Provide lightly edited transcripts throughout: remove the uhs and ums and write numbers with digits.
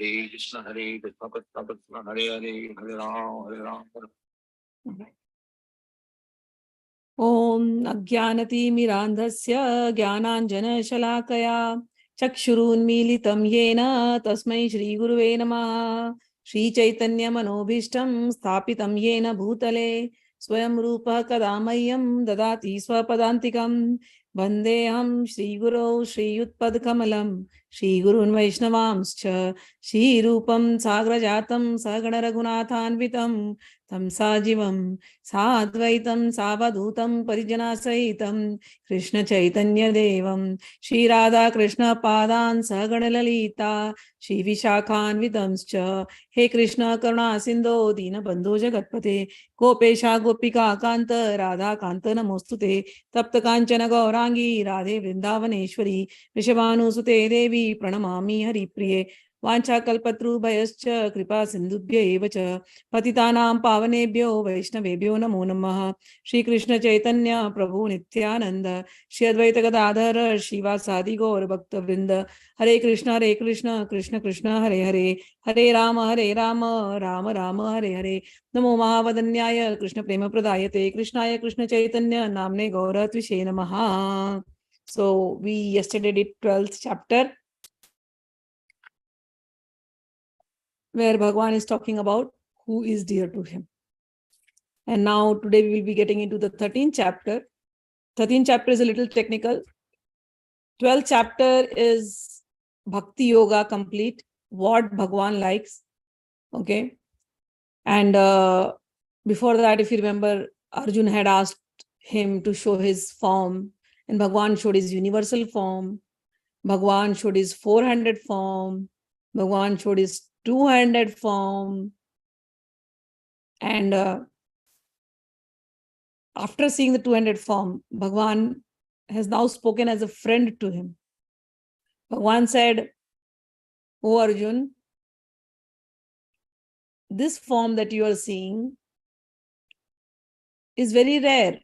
Hare Krishna Krishna Krishna Hare Hare, Hare Ram, Om ajïäna-timirändhasya jnanāñjana-çaläkayā çakṣurunmīlitam yena tasmai çré-gurave namaha çré-caitanya-mano sthapitam yena bhü-tale swayam rūpah kada mahyam dadāti sva-padäntikam vandeham çré-guroù çré-yuta-pada-kamalam çré-gurün vaishnavamscha çré-rūpam sagrajatam saha-gaëa-raghunäthänvitāam tam sa-jévam साद्वैतं सावधूतं parijana-sahitam Krishna-caitanya-devam Shri Radha Krishna Padan Saha-gaëa-lalita çré-viçäkhänvitäàç He Krishna Karuna Sindho Dina Bandho Jagatpate Gopesha Gopika Kanta Radha Kanta Namostute Tapta Kanchana Gaurangi Radhe Vrindavaneshwari Vrishabhanusute Devi Pranamami Hari Priye Vancha kalpatrubhayascha kripa sindhubhya eva cha patitanam pavanebhyo vaishnavebhyo namo namaha Shri Krishna Chaitanya Prabhu Nityananda Shri Advaita Gadadhara Shivasadi Gaur Bhakta Vrinda Hare Krishna Krishna Krishna Hare Hare Hare Rama Rama Rama Hare Hare Namo Mahavadanyaya Krishna Prema Pradayate Krishnaya Krishna Chaitanya Namne Gauratvishe Namaha. So we yesterday did 12th chapter, where Bhagwan is talking about who is dear to him. And now today we will be getting into the 13th chapter. 13th chapter is a little technical. 12th chapter is Bhakti Yoga complete, what Bhagwan likes. Okay. And before that, if you remember, Arjuna had asked him to show his form, and Bhagwan showed his universal form. Bhagwan showed his 400 form. Bhagwan showed his 200 form. And after seeing the 200 form, Bhagwan has now spoken as a friend to him. Bhagwan said, "O Arjun, this form that you are seeing is very rare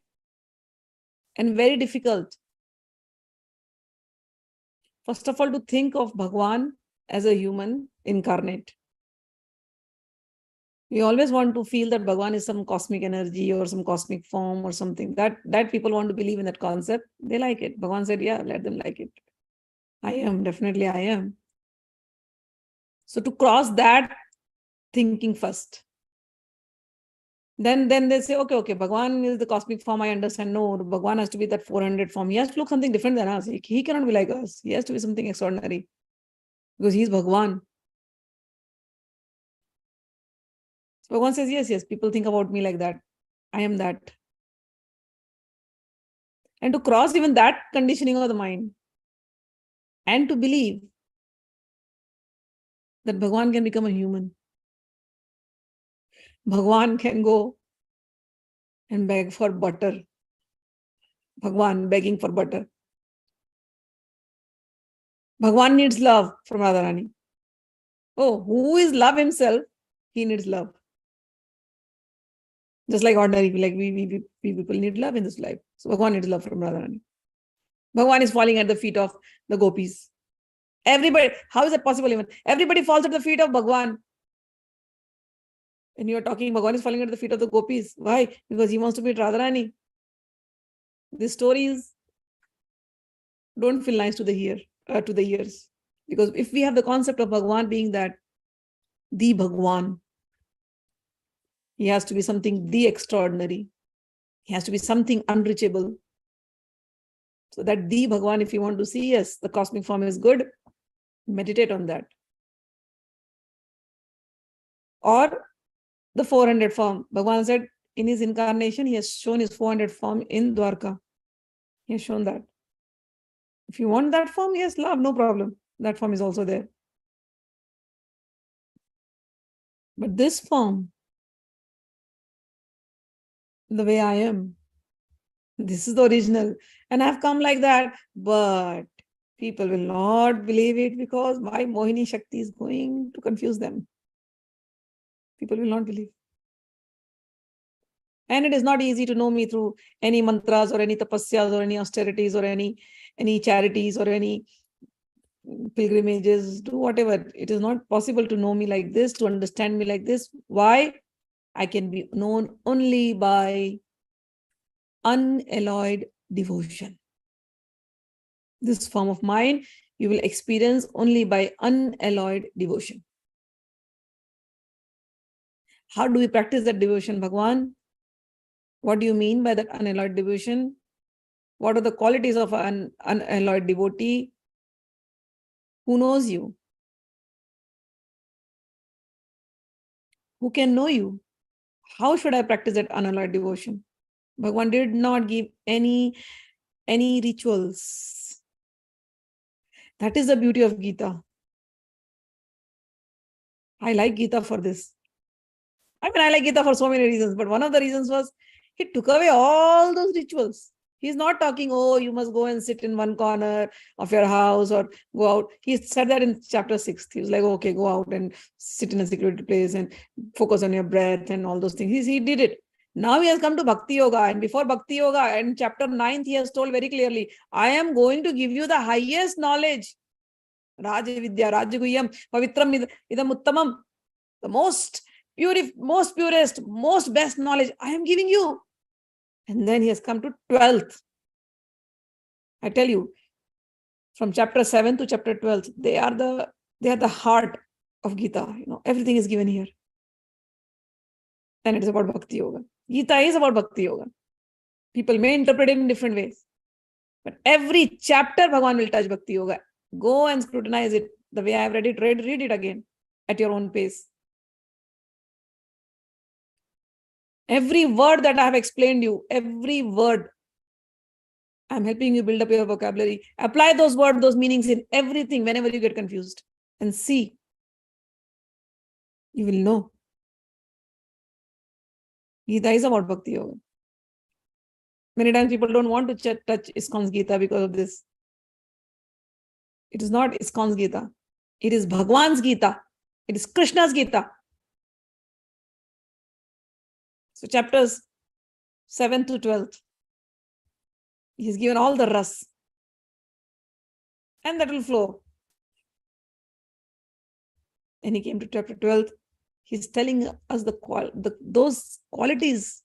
and very difficult. First of all, to think of Bhagwan as a human incarnate. We always want to feel that Bhagwan is some cosmic energy or some cosmic form or something. That people want to believe in that concept. They like it. Bhagwan said, yeah, let them like it. I am, definitely I am. So to cross that thinking first. Then they say, okay, Bhagwan is the cosmic form, I understand. No, Bhagwan has to be that 400 form. He has to look something different than us. He cannot be like us. He has to be something extraordinary. Because he is Bhagwan. So Bhagwan says, yes, people think about me like that. I am that. And to cross even that conditioning of the mind and to believe that Bhagwan can become a human. Bhagwan can go and beg for butter. Bhagwan begging for butter. Bhagwan needs love from Radharani. Oh, who is love himself? He needs love. Just like ordinary, like we people need love in this life. So Bhagwan needs love from Radharani. Bhagwan is falling at the feet of the gopis. Everybody, how is that possible even? Everybody falls at the feet of Bhagwan. And you are talking, Bhagwan is falling at the feet of the gopis. Why? Because he wants to meet Radharani. These stories don't feel nice to the ears. Because if we have the concept of Bhagwan being that the Bhagwan, he has to be something the extraordinary. He has to be something unreachable. So that the Bhagwan, if you want to see, yes, the cosmic form is good, meditate on that. Or the 400 form. Bhagwan said in his incarnation, he has shown his 400 form in Dwarka. He has shown that. If you want that form, yes, love, no problem. That form is also there. But this form, the way I am, this is the original. And I've come like that. But people will not believe it because my Mohini Shakti is going to confuse them. People will not believe. And it is not easy to know me through any mantras or any tapasyas or any austerities or any charities or any pilgrimages, do whatever. It is not possible to know me like this, to understand me like this. Why? I can be known only by unalloyed devotion. This form of mind you will experience only by unalloyed devotion. How do we practice that devotion, Bhagwan? What do you mean by that unalloyed devotion? What are the qualities of an unalloyed devotee? Who knows you? Who can know you? How should I practice that unalloyed devotion? Bhagwan did not give any rituals. That is the beauty of Gita. I like Gita for this. I mean, I like Gita for so many reasons, but one of the reasons was he took away all those rituals. He's not talking, oh, you must go and sit in one corner of your house or go out. He said that in chapter 6. He was like, okay, go out and sit in a secluded place and focus on your breath and all those things. He did it. Now he has come to Bhakti Yoga, and before Bhakti Yoga, in chapter 9, he has told very clearly, I am going to give you the highest knowledge. Raja Vidya, Raja Guhyam, Pavitram Idam Uttamam. The most purest, most best knowledge I am giving you. And then he has come to 12th. I tell you, from chapter 7 to chapter 12, they are the heart of Gita. Everything is given here. And it is about Bhakti Yoga. Gita is about Bhakti Yoga. People may interpret it in different ways. But every chapter, Bhagavan will touch Bhakti Yoga. Go and scrutinize it the way I have read it. Read it again at your own pace. Every word that I have explained you, every word, I'm helping you build up your vocabulary. Apply those words, those meanings in everything whenever you get confused. And see, you will know. Gita is about Bhakti Yoga. Many times people don't want to touch ISKCON's Gita because of this. It is not ISKCON's Gita. It is Bhagwan's Gita. It is Krishna's Gita. So chapters 7 to 12, he's given all the ras. And that will flow. And he came to chapter 12. He's telling us those qualities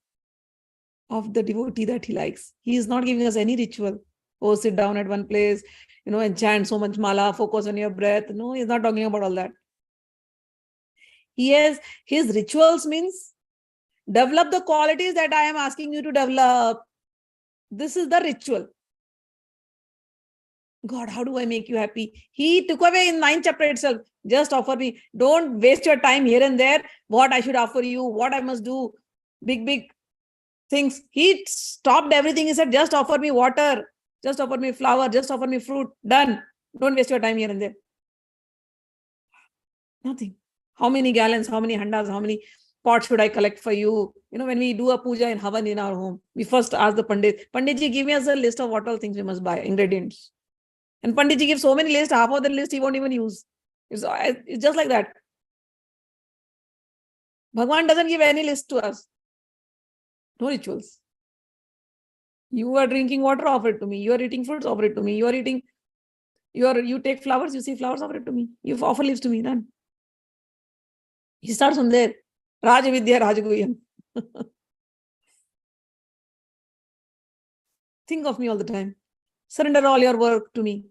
of the devotee that he likes. He is not giving us any ritual. Oh, sit down at one place, and chant so much mala, focus on your breath. No, he's not talking about all that. His rituals means develop the qualities that I am asking you to develop. This is the ritual. God, how do I make you happy? He took away in 9th chapter itself. Just offer me. Don't waste your time here and there. What I should offer you, what I must do. Big things. He stopped everything. He said, just offer me water. Just offer me flower. Just offer me fruit. Done. Don't waste your time here and there. Nothing. How many gallons, how many handas, how many pots should I collect for you? When we do a puja in Havan in our home, we first ask the Pandit, Panditji, give me us a list of what all things we must buy, ingredients. And Panditji gives so many lists, half of the list he won't even use. It's just like that. Bhagwan doesn't give any list to us. No rituals. You are drinking water, offer it to me. You are eating fruits, offer it to me. You take flowers, you see flowers, offer it to me. You offer leaves to me, done. He starts from there. Raja Vidya, Raja Guhyam. Think of me all the time. Surrender all your work to me.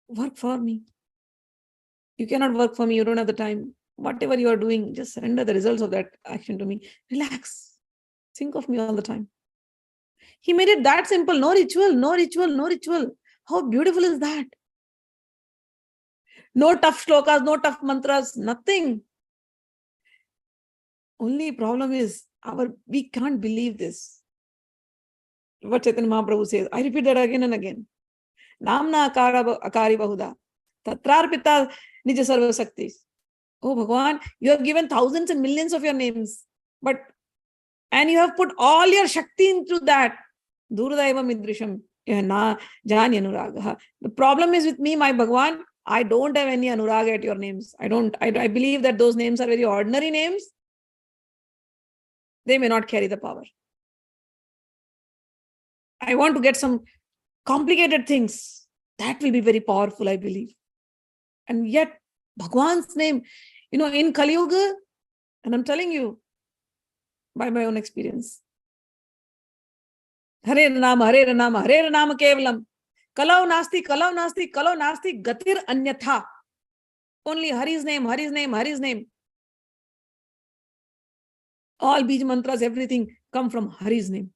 Work for me. You cannot work for me. You don't have the time. Whatever you are doing, just surrender the results of that action to me. Relax. Think of me all the time. He made it that simple. No ritual, no ritual, no ritual. How beautiful is that? No tough shlokas, no tough mantras, nothing. Only problem is we can't believe this. What Chaitanya Mahaprabhu says, I repeat that again and again. Namna akari bahuda. Tatrarpita nija sarva saktis. Oh Bhagavan, you have given thousands and millions of your names. And you have put all your Shakti into that. Durdaiva midrisham yena jani anuragah. The problem is with me, my Bhagavan, I don't have any anuraga at your names. I believe that those names are very ordinary names. They may not carry the power. I want to get some complicated things. That will be very powerful, I believe. And yet, Bhagwan's name, in Kali Yuga, and I'm telling you by my own experience, Hare Nama, Hare Nama, Hare Nama Kevalam, Kalau Nasti, Kalau Nasti, Kalau Nasti, Gatir Anyatha. Only Hari's name, Hari's name, Hari's name. All Bij mantras, everything come from Hari's name.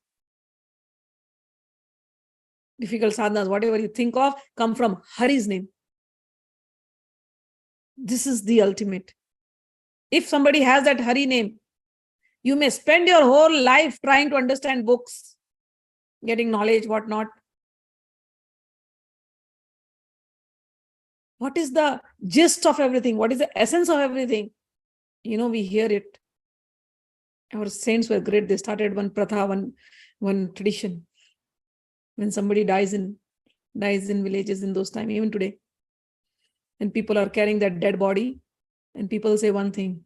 Difficult sadhanas, whatever you think of, come from Hari's name. This is the ultimate. If somebody has that Hari name, you may spend your whole life trying to understand books, getting knowledge, whatnot. What is the gist of everything? What is the essence of everything? We hear it. Our saints were great. They started one pratha, one tradition. When somebody dies in villages in those times, even today, and people are carrying that dead body, and people say one thing: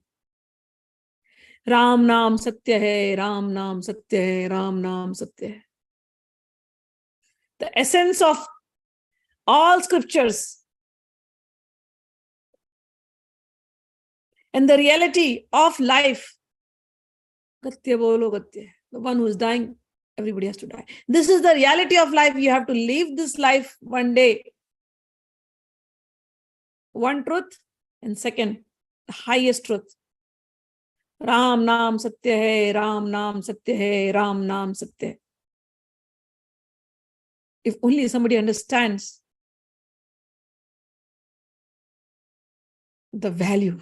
Ram Naam Satya Hai, Ram Naam Satya Hai, Ram Naam Satya Hai. The essence of all scriptures and the reality of life. Gatya bolo gatya. The one who is dying, everybody has to die. This is the reality of life. You have to live this life one day. One truth, and second, the highest truth. Ram Naam Satya Hai, Ram Naam Satya Hai, Ram Naam Satya Hai. If only somebody understands the value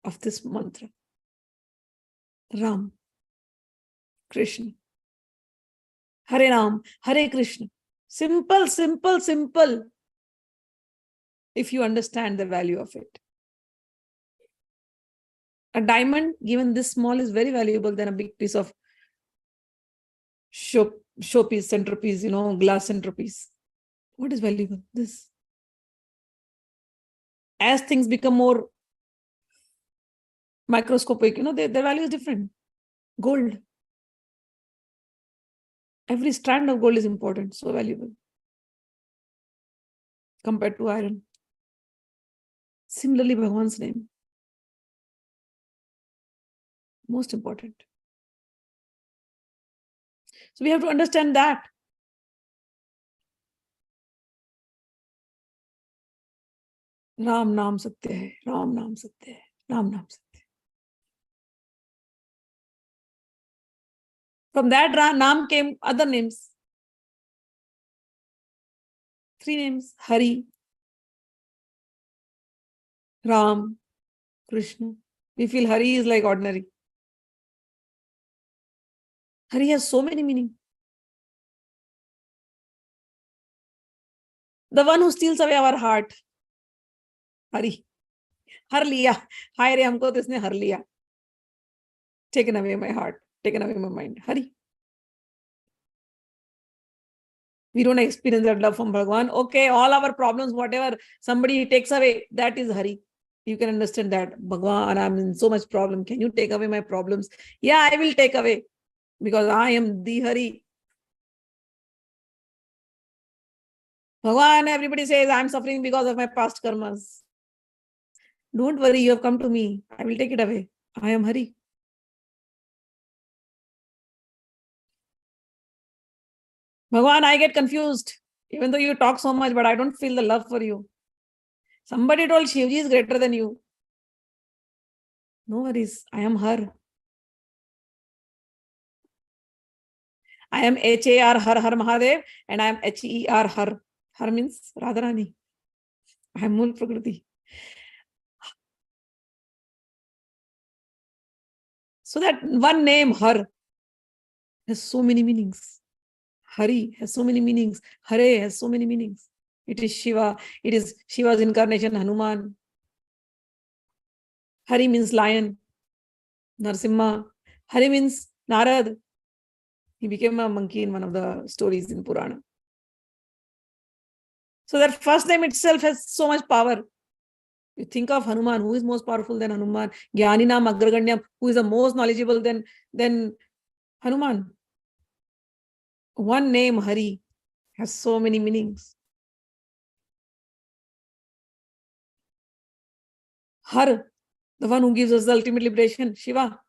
of this mantra. Ram, Krishna, Hare Ram, Hare Krishna. Simple, simple, simple. If you understand the value of it. A diamond, given this small, is very valuable than a big piece of showpiece, centerpiece, glass centerpiece. What is valuable? This. As things become more microscopic, their value is different. Gold. Every strand of gold is important, so valuable compared to iron. Similarly, Bhagwan's name, most important. So we have to understand that. Ram Naam Satya Hai, Ram Naam Satya Hai, Ram Naam Satya. From that Naam came other names. 3 names: Hari, Ram, Krishna. We feel Hari is like ordinary. Hari has so many meanings. The one who steals away our heart. Hari. Har liya. Hi re, humko to isne har liya. Taken away my heart. Taken away my mind. Hari. We don't experience that love from Bhagwan. Okay, all our problems, whatever somebody takes away, that is Hari. You can understand that. Bhagwan, I'm in so much problem. Can you take away my problems? Yeah, I will take away. Because I am the Hari. Bhagwan, everybody says, I'm suffering because of my past karmas. Don't worry, you have come to me. I will take it away. I am Hari. Bhagwan, I get confused. Even though you talk so much, but I don't feel the love for you. Somebody told Shivji is greater than you. No worries. I am Har. I am H-A-R, Har Har Mahadev, and I am H-E-R, Har. Har means Radharani. I am Mool Prakriti. So that one name, Har, has so many meanings. Hari has so many meanings. Hare has so many meanings. It is Shiva. It is Shiva's incarnation, Hanuman. Hari means lion. Narsimha. Hari means Narad. He became a monkey in one of the stories in Purana. So that first name itself has so much power. You think of Hanuman, who is most powerful than Hanuman? Jnaninam Agraganyam, who is the most knowledgeable than Hanuman? One name, Hari, has so many meanings. Har, the one who gives us the ultimate liberation, Shiva.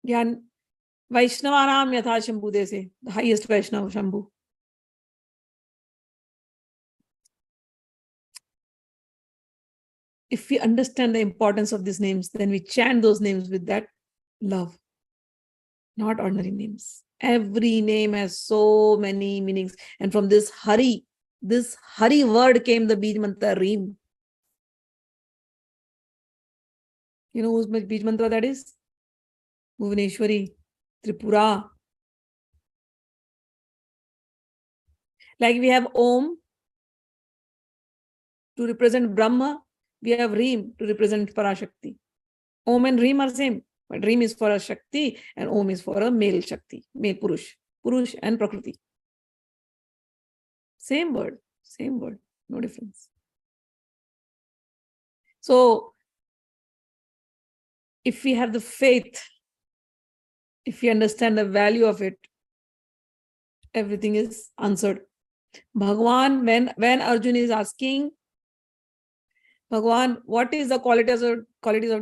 Gyan Vaishnavanam Yatha Shambhu, they say, the highest Vaishnava, Shambhu. If we understand the importance of these names, then we chant those names with that love, not ordinary names. Every name has so many meanings. And from this Hari word came the Bij Mantra Reem. You know whose Bij Mantra that is? Bhuvaneshwari, Tripura. Like we have Om to represent Brahma, we have Reem to represent Parashakti. Om and Reem are same, but Reem is for a Shakti and Om is for a male Shakti, male Purush. Purush and Prakriti. Same word, no difference. So, if we have the faith, if we understand the value of it, everything is answered. Bhagwan, when Arjuna is asking, Bhagwan, what is the qualities of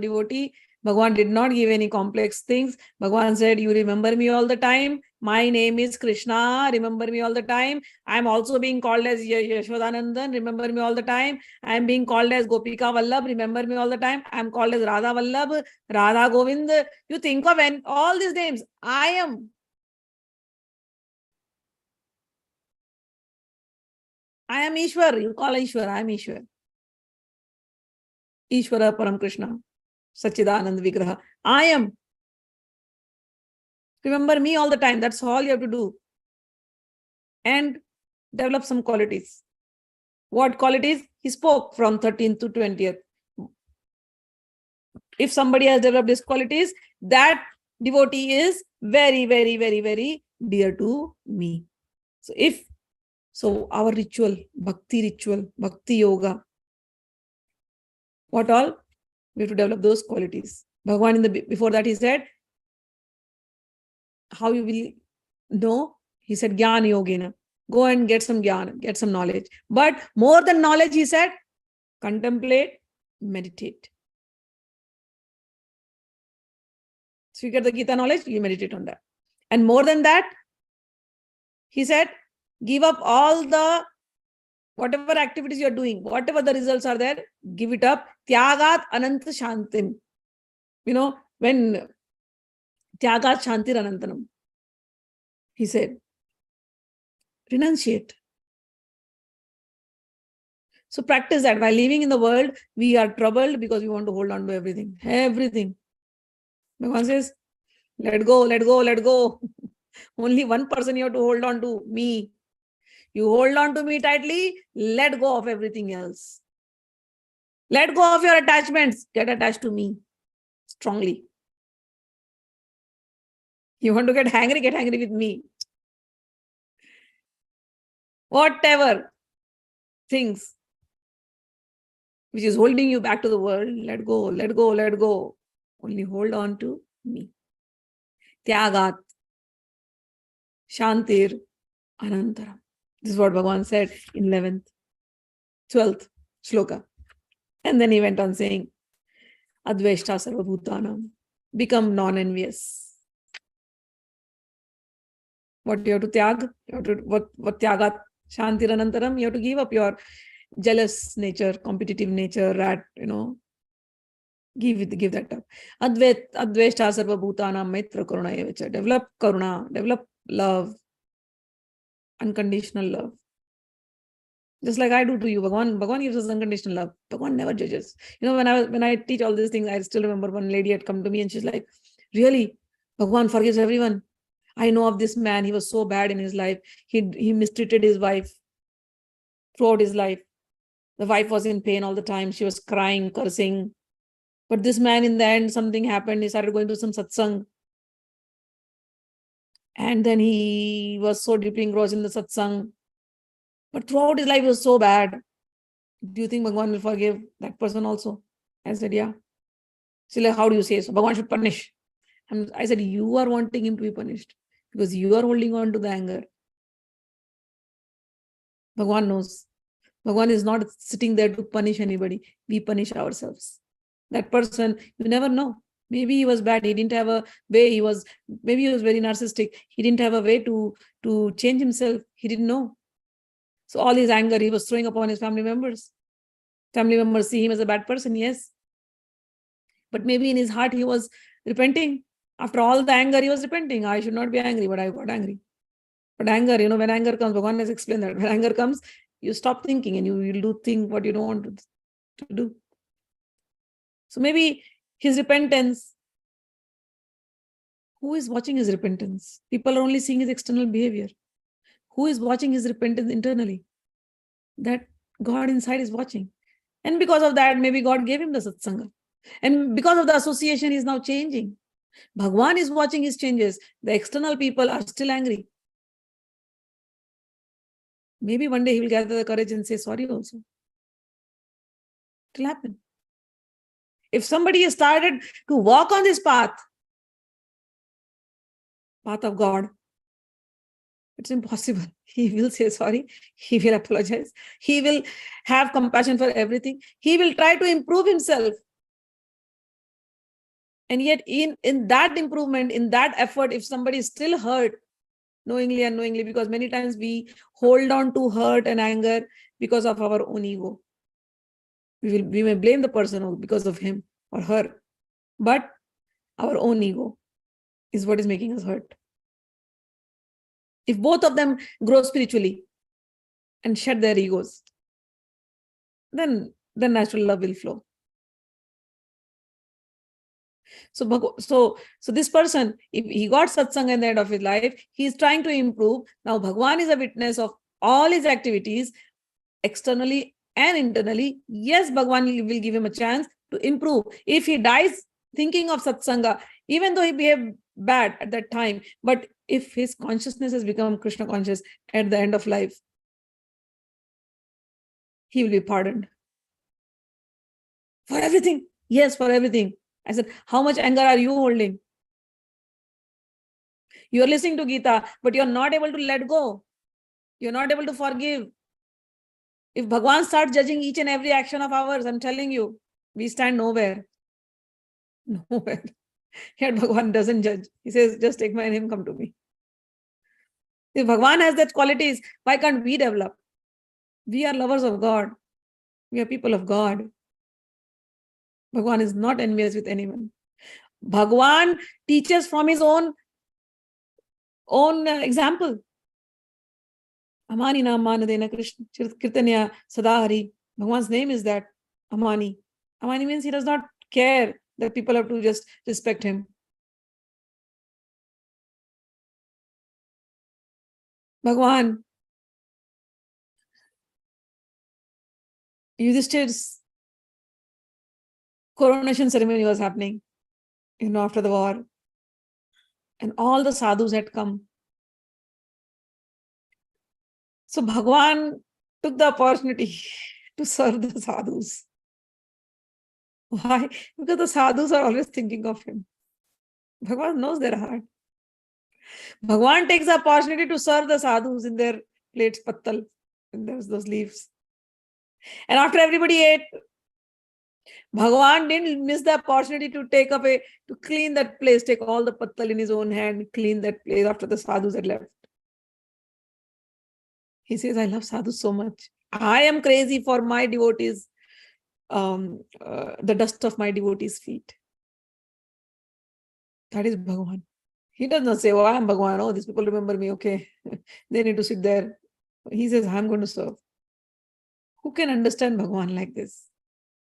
devotee? Bhagwan did not give any complex things. Bhagwan said, you remember me all the time. My name is Krishna. Remember me all the time. I am also being called as Yashodanandan. Remember me all the time. I am being called as Gopika Vallabh. Remember me all the time. I am called as Radha Vallabh, Radha Govind. You think of all these names. I am Ishwar. You call Ishwar. I am Ishwar. Ishvara Param Krishna, Sachidanand Vigraha. I am. Remember me all the time. That's all you have to do. And develop some qualities. What qualities? He spoke from 13th to 20th. If somebody has developed these qualities, that devotee is very, very, very, very dear to me. So our ritual, bhakti yoga, what all? We have to develop those qualities. Bhagwan before that he said, how you will know? He said, Jnana Yogena. Go and get some jnana, get some knowledge. But more than knowledge, he said, contemplate, meditate. So you get the Gita knowledge, you meditate on that. And more than that, he said, give up all the whatever activities you're doing, whatever the results are there, give it up. Tyagat ananta shantim. You know, when Tyagat shantir anantanam, he said, renunciate. So practice that. While living in the world, we are troubled because we want to hold on to everything. Everything. Bhagavan says, let go, let go, let go. Only one person you have to hold on to, me. You hold on to me tightly, let go of everything else. Let go of your attachments. Get attached to me strongly. You want to get angry with me. Whatever things which is holding you back to the world, let go, let go, let go. Only hold on to me. Tyagat, Shantir, Anantaram. This is what Bhagavan said in 12th Shloka. And then he went on saying, Adveshta sarvabhutanam, become non-envious. What you have to tyag? You have to, what tyagat? Shantir Anantaram, you have to give up your jealous nature, competitive nature, give that up. Adveshta sarvabhutanam maitra karuna evacha. Develop karuna, develop love, unconditional love. Just like I do to you, Bhagavan gives us unconditional love. Bhagavan never judges. When I teach all these things, I still remember one lady had come to me and she's like, really, Bhagavan forgives everyone. I know of this man, he was so bad in his life. He mistreated his wife throughout his life. The wife was in pain all the time. She was crying, cursing. But this man, in the end, something happened. He started going to some satsang. And then he was so deeply engrossed in the satsang. But throughout his life, it was so bad. Do you think Bhagavan will forgive that person also? I said, yeah. She's like, how do you say so? Bhagavan should punish. And I said, you are wanting him to be punished because you are holding on to the anger. Bhagavan knows. Bhagavan is not sitting there to punish anybody. We punish ourselves. That person, you never know. Maybe he was bad. He didn't have a way. Maybe he was very narcissistic. He didn't have a way to change himself. He didn't know. So all his anger, he was throwing upon his family members. Family members see him as a bad person, yes. But maybe in his heart, he was repenting. After all the anger, he was repenting. I should not be angry, but I got angry. But anger, when anger comes, Bhagavan has explained that. When anger comes, you stop thinking and you will do what you don't want to do. So maybe his repentance, who is watching his repentance? People are only seeing his external behavior. Who is watching his repentance internally? That God inside is watching. And because of that, maybe God gave him the satsanga. And because of the association, he is now changing. Bhagavan is watching his changes. The external people are still angry. Maybe one day he will gather the courage and say sorry also. It will happen. If somebody has started to walk on this path of God, it's impossible. He will say sorry. He will apologize. He will have compassion for everything. He will try to improve himself. And yet in that improvement, in that effort, if somebody is still hurt, knowingly, unknowingly, because many times we hold on to hurt and anger because of our own ego. We may blame the person because of him or her, but our own ego is what is making us hurt. If both of them grow spiritually and shed their egos, then natural love will flow. So this person, if he got satsanga in the end of his life, he is trying to improve. Now Bhagavan is a witness of all his activities, externally and internally. Yes, Bhagavan will give him a chance to improve. If he dies thinking of satsanga, even though he behaved bad at that time, but if his consciousness has become Krishna conscious at the end of life, he will be pardoned. For everything. Yes, for everything. I said, how much anger are you holding? You are listening to Gita, but you are not able to let go. You are not able to forgive. If Bhagavan starts judging each and every action of ours, I'm telling you, we stand nowhere. Nowhere. Yet Bhagavan doesn't judge. He says, just take my name, come to me. If Bhagavan has that qualities, why can't we develop? We are lovers of God. We are people of God. Bhagavan is not envious with anyone. Bhagavan teaches from his own example. Amani naam manadena Krishna Kirtanya Sadahari. Bhagavan's name is that, Amani. Amani means he does not care that people have to just respect him. Bhagavan, Yudhishthir's coronation ceremony was happening, after the war. And all the sadhus had come. So Bhagavan took the opportunity to serve the sadhus. Why? Because the sadhus are always thinking of him. Bhagavan knows their heart. Bhagavan takes the opportunity to serve the sadhus in their plates, pattal, and there's those leaves. And after everybody ate, Bhagavan didn't miss the opportunity to to clean that place, take all the pattal in his own hand, clean that place after the sadhus had left. He says, I love sadhus so much. I am crazy for my devotees, the dust of my devotees' feet. That is Bhagavan. He does not say, oh, I am Bhagavan. Oh, these people remember me. Okay, they need to sit there. He says, I'm going to serve. Who can understand Bhagavan like this?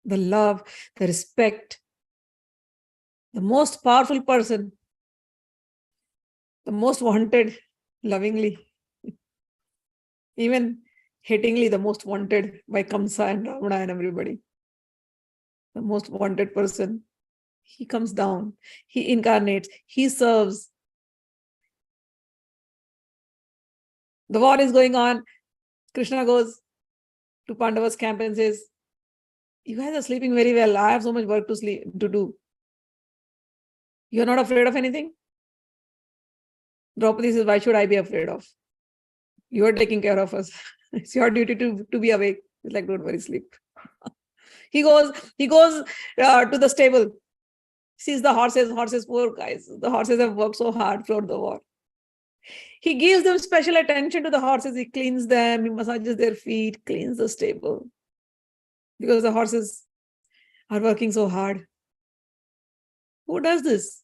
The love, the respect, the most powerful person, the most wanted, lovingly, even hatingly, the most wanted by Kamsa and Ravana and everybody. The most wanted person. He comes down, he incarnates, he serves. The war is going on. Krishna goes to Pandava's camp and says, you guys are sleeping very well. I have so much work to do. You're not afraid of anything? Draupadi says, why should I be afraid of? You are taking care of us. It's your duty to be awake. He's like, don't worry, sleep. He goes to the stable, sees the horses, poor guys. The horses have worked so hard throughout the war. He gives them special attention to the horses. He cleans them, he massages their feet, cleans the stable. Because the horses are working so hard. Who does this?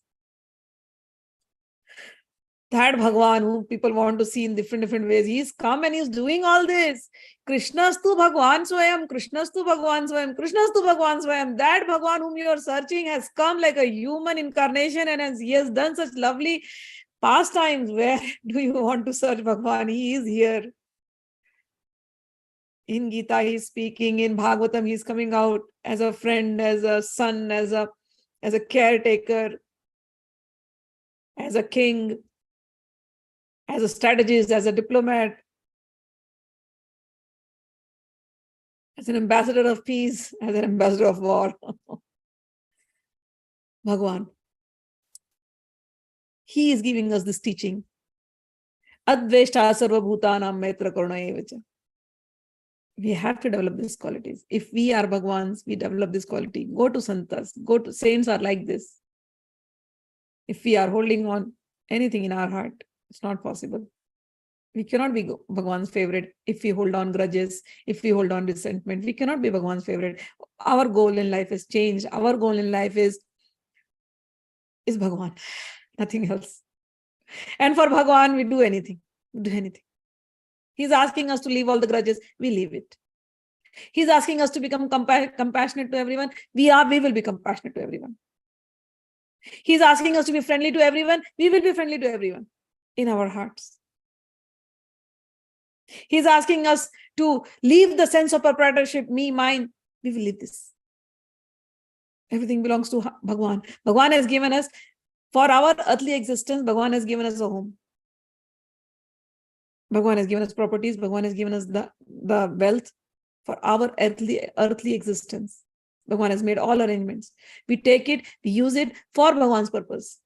That Bhagwan who people want to see in different ways, he's come and he's doing all this. Krishnastu Bhagwan Swayam, Krishnastu Bhagwan Swayam, Krishnastu Bhagwan Swayam. That Bhagwan whom you are searching has come like a human incarnation, and he has done such lovely pastimes. Where do you want to search Bhagwan? He is here. In Gita, he's speaking. In Bhagavatam, he's coming out as a friend, as a son, as a caretaker, as a king, as a strategist, as a diplomat, as an ambassador of peace, as an ambassador of war. Bhagwan. He is giving us this teaching. Adveshta sarva bhutanam maitra karuna evacha. We have to develop these qualities. If we are Bhagwans, we develop this quality. Go to Santas, go to saints are like this. If we are holding on anything in our heart, it's not possible. We cannot be Bhagwan's favorite if we hold on grudges, if we hold on resentment. We cannot be Bhagwan's favorite. Our goal in life is change. Our goal in life is Bhagwan, nothing else. And for Bhagwan, we do anything. We do anything. He's asking us to leave all the grudges. We leave it. He's asking us to become compassionate to everyone. We will be compassionate to everyone. He's asking us to be friendly to everyone. We will be friendly to everyone in our hearts. He's asking us to leave the sense of proprietorship, me, mine. We will leave this. Everything belongs to Bhagwan. Bhagwan has given us, for our earthly existence, Bhagwan has given us a home. Bhagwan has given us properties. Bhagwan has given us the wealth for our earthly existence. Bhagwan has made all arrangements. We take it, we use it for Bhagwan's purpose.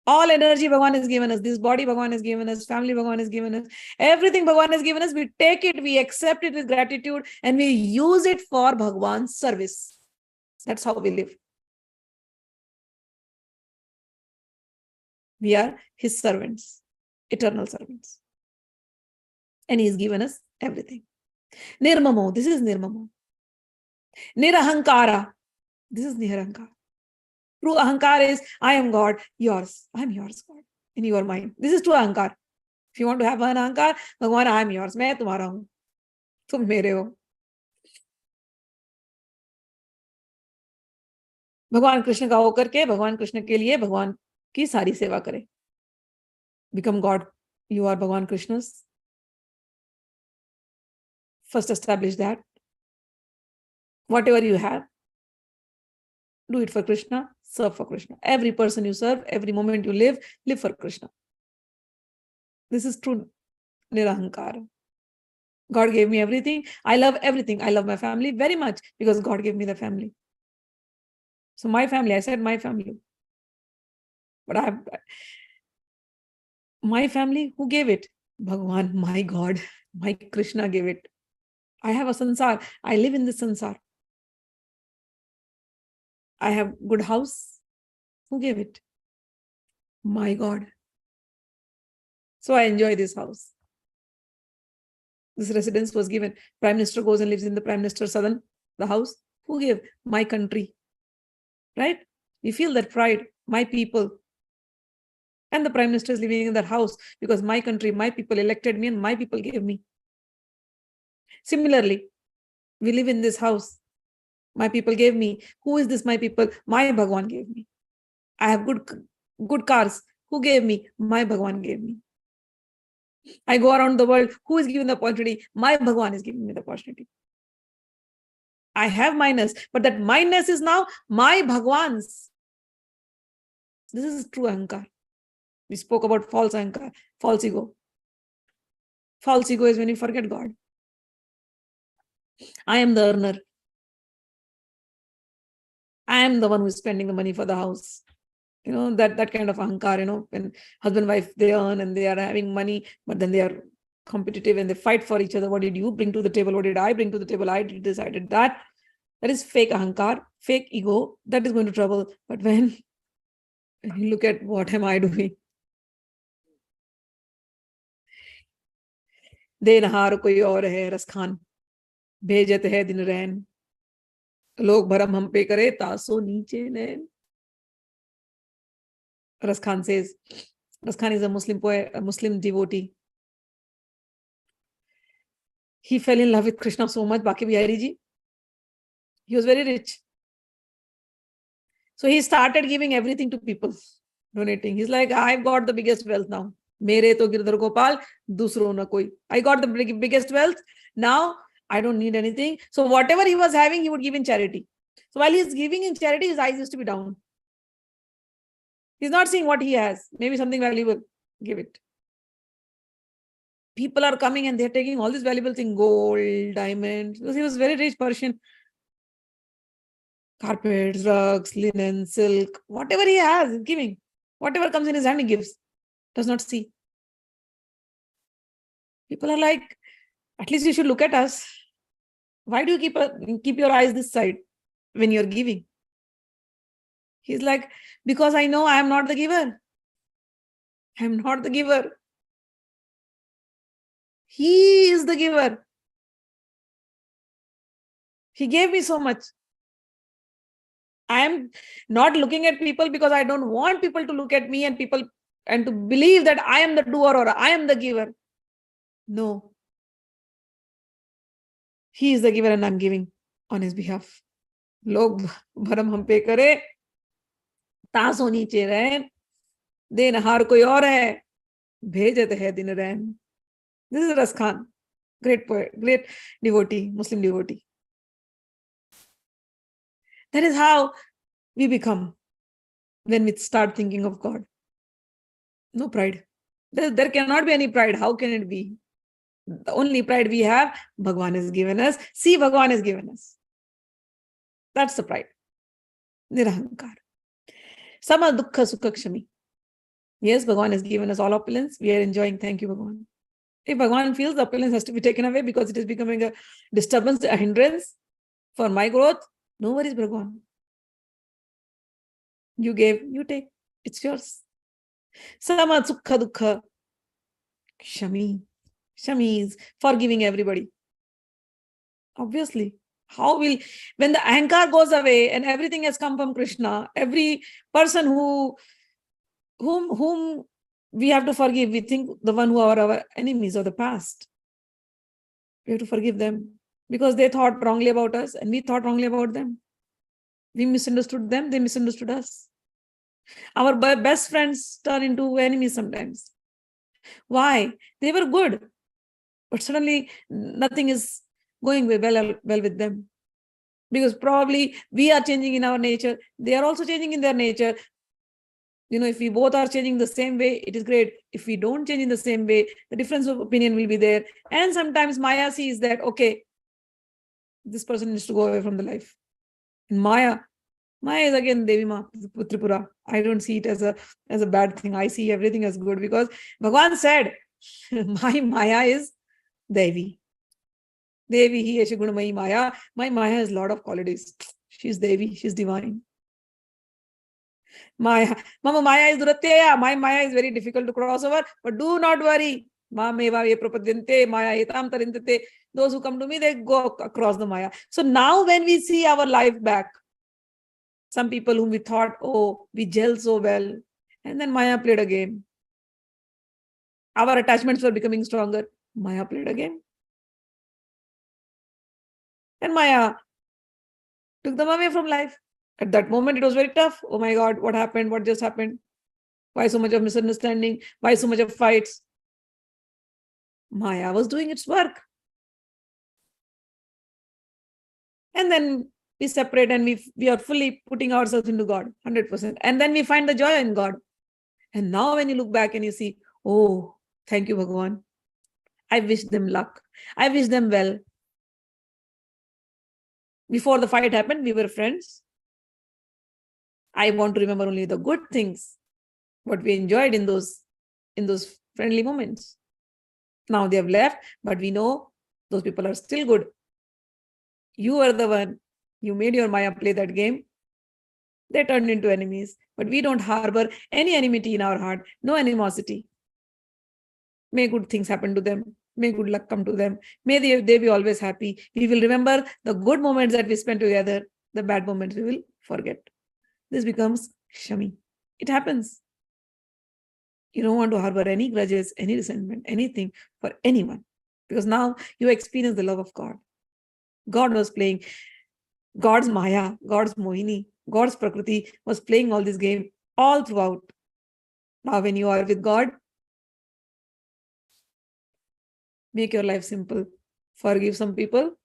All energy Bhagwan has given us. This body Bhagwan has given us. Family Bhagwan has given us. Everything Bhagwan has given us. We take it, we accept it with gratitude, and we use it for Bhagwan's service. That's how we live. We are his servants, eternal servants. And he has given us everything. Nirmamo, this is Nirmamo. Nirahankara, this is Nirahankara. True Ahankara is, I am God, yours. I am yours, God. And you are mine. This is true Ahankara. If you want to have an Ahankara, Bhagwan, I am yours. मैं तुम्हारा हूँ. तुम मेरे हो. भगवान कृष्ण का होकर के भगवान कृष्ण के लिए भगवान की सारी सेवा करें. Become God. You are Bhagwan Krishna's. First establish that. Whatever you have, do it for Krishna, serve for Krishna. Every person you serve, every moment you live for Krishna. This is true Nirahankara. God gave me everything. I love everything. I love my family very much because God gave me the family. So my family, I said my family. But my family, who gave it? Bhagwan, my God, my Krishna gave it. I have a sansar. I live in this sansar. I have good house. Who gave it? My God. So I enjoy this house. This residence was given. Prime Minister goes and lives in the Prime Minister's Sadan, the house. Who gave? My country. Right? We feel that pride. My people. And the Prime Minister is living in that house because my country, my people elected me and my people gave me. Similarly, we live in this house. My people gave me. Who is this my people? My Bhagwan gave me. I have good cars. Who gave me? My Bhagwan gave me. I go around the world. Who is giving the opportunity? My Bhagwan is giving me the opportunity. I have minus, but that minus is now my Bhagwan's. This is true Ahankar. We spoke about false Ahankar, false ego. False ego is when you forget God. I am the earner. I am the one who is spending the money for the house. You know, that kind of Ahankar, when husband and wife, they earn and they are having money, but then they are competitive and they fight for each other. What did you bring to the table? What did I bring to the table? I did this, I did that. That is fake ahankar, fake ego. That is going to trouble. But when you look at what am I doing? देनहार कोई और है रस खान, भेजत है दिन रैन, लोग भरम हम पे करे तासो नीचे नैन. Ras Khan says, Ras Khan is a Muslim poet, a Muslim devotee. He fell in love with Krishna so much, Baki Bihari ji. He was very rich. So he started giving everything to people, donating. He's like, I've got the biggest wealth now. Mere to Girdhar Gopal, dusro na koi. I got the biggest wealth. Now I don't need anything. So whatever he was having, he would give in charity. So while he's giving in charity, his eyes used to be down. He's not seeing what he has. Maybe something valuable. Give it. People are coming and they're taking all these valuable things, gold, diamonds. Because he was very rich Persian. Carpets, rugs, linen, silk, whatever he has, he's giving. Whatever comes in his hand, he gives. Does not see. People are like, at least you should look at us. Why do you keep your eyes this side when you're giving? He's like, because I know I am not the giver. I am not the giver. He is the giver. He gave me so much. I am not looking at people because I don't want people to look at me and to believe that I am the doer or I am the giver. No. He is the giver and I'm giving on his behalf. Log bharam hum pe kare, taso niche rain, denhar koi aur hai, bhejat hai din rain. This is Ras Khan, great poet, great devotee, Muslim devotee. That is how we become when we start thinking of God. No pride. There cannot be any pride. How can it be? The only pride we have, Bhagwan has given us. See, Bhagwan has given us. That's the pride. Nirahankar. Sama dukkha sukha kshami. Yes, Bhagwan has given us all opulence. We are enjoying. Thank you, Bhagwan. If Bhagwan feels the opulence has to be taken away because it is becoming a disturbance, a hindrance for my growth, no worries, Bhagwan. You gave, you take. It's yours. Sama sukha dukkha kshami. Shami is forgiving everybody. Obviously. How will, when the ahankar goes away and everything has come from Krishna, every person whom we have to forgive, we think the one who are our enemies of the past. We have to forgive them because they thought wrongly about us and we thought wrongly about them. We misunderstood them, they misunderstood us. Our best friends turn into enemies sometimes. Why? They were good, but suddenly nothing is going well with them. Because probably we are changing in our nature, they are also changing in their nature. You know, if we both are changing the same way, it is great. If we don't change in the same way, the difference of opinion will be there. And sometimes Maya sees that, okay, this person needs to go away from the life. And Maya is again Devi Ma, Tripura. I don't see it as a bad thing. I see everything as good because Bhagwan said, my Maya is Devi. Devi hi eshe gunamayi Maya. My Maya has a lot of qualities. She's Devi. She's divine. Mama Maya is Duratya. My Maya is very difficult to cross over. But do not worry. Meva ye prapadyante Maya etam tarintate. Those who come to me, they go across the Maya. So now when we see our life back, some people whom we thought, oh, we gel so well. And then Maya played a game. Our attachments were becoming stronger. Maya played a game. And Maya took them away from life. At that moment, it was very tough. Oh my God, what happened? What just happened? Why so much of misunderstanding? Why so much of fights? Maya was doing its work. And then we separate and we are fully putting ourselves into God, 100%. And then we find the joy in God. And now when you look back and you see, oh, thank you, Bhagwan. I wish them luck. I wish them well. Before the fight happened, we were friends. I want to remember only the good things, what we enjoyed in those friendly moments. Now they have left, but we know those people are still good. You are the one. You made your Maya play that game. They turned into enemies. But we don't harbor any enmity in our heart. No animosity. May good things happen to them. May good luck come to them. May they be always happy. We will remember the good moments that we spent together. The bad moments we will forget. This becomes Shami. It happens. You don't want to harbor any grudges, any resentment, anything for anyone. Because now you experience the love of God. God was playing. God's Maya, God's Mohini, God's Prakriti was playing all this game all throughout. Now when you are with God, make your life simple. Forgive some people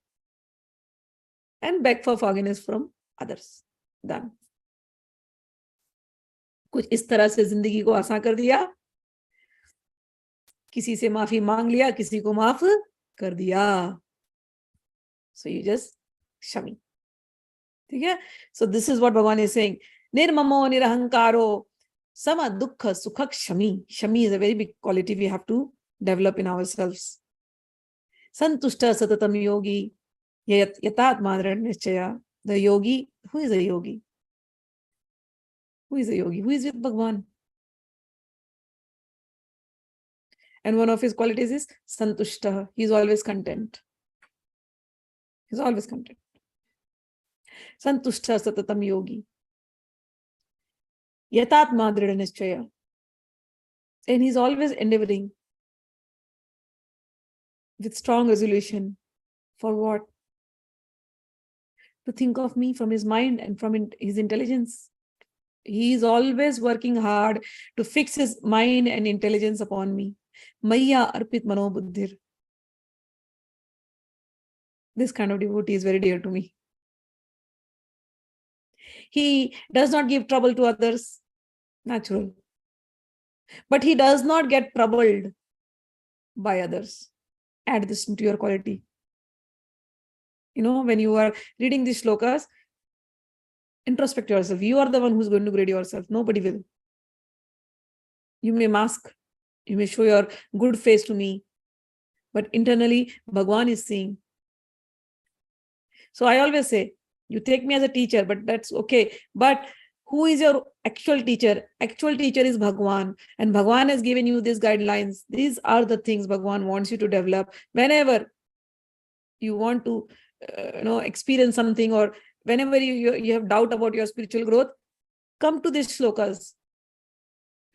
and beg for forgiveness from others. Done. कुछ इस तरह से जिंदगी को आसान कर दिया. किसी से माफी मांग लिया, किसी को माफ कर दिया. So you just Shami. ठीक है? So this is what Bhagavan is saying. Nirmamo nirahankaro sama dukkha sukhak shami. Shami is a very big quality we have to develop in ourselves. Santushta Satatam Yogi yatāt-madrāṇ-niṣcaya. The yogi, who is a yogi? Who is a yogi? Who is with Bhagavan? And one of his qualities is Santushta. He is always content. He is always content. Santushta Satatam Yogi. Yatāt-madrāṇ-niṣcaya. And he's always endeavoring with strong resolution. For what? To think of me from his mind and from his intelligence. He is always working hard to fix his mind and intelligence upon me. Maya arpit mano buddhir. This kind of devotee is very dear to me. He does not give trouble to others. Natural. But he does not get troubled by others. Add this into your quality. You know, when you are reading these shlokas, introspect yourself. You are the one who's going to grade yourself. Nobody will. You may mask. You may show your good face to me. But internally, Bhagavan is seeing. So I always say, you take me as a teacher, but that's okay. But who is your actual teacher? Actual teacher is Bhagavan. And Bhagavan has given you these guidelines. These are the things Bhagavan wants you to develop. Whenever you want to experience something, or whenever you have doubt about your spiritual growth, come to these shlokas.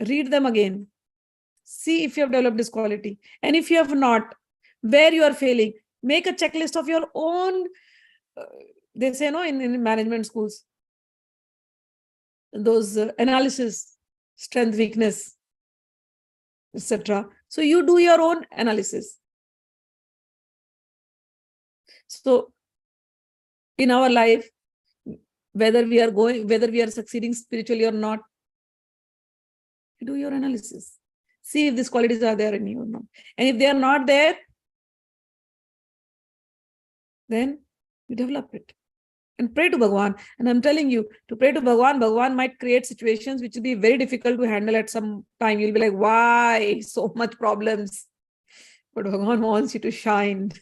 Read them again. See if you have developed this quality. And if you have not, where you are failing, make a checklist of your own. They say, in management schools, those analysis, strength, weakness, etc. So you do your own analysis. So in our life, whether we are succeeding spiritually or not, you do your analysis. See if these qualities are there in you or not. And if they are not there, then you develop it. And pray to Bhagavan. And I'm telling you, to pray to Bhagavan, Bhagavan might create situations which will be very difficult to handle at some time. You'll be like, why so much problems? But Bhagavan wants you to shine.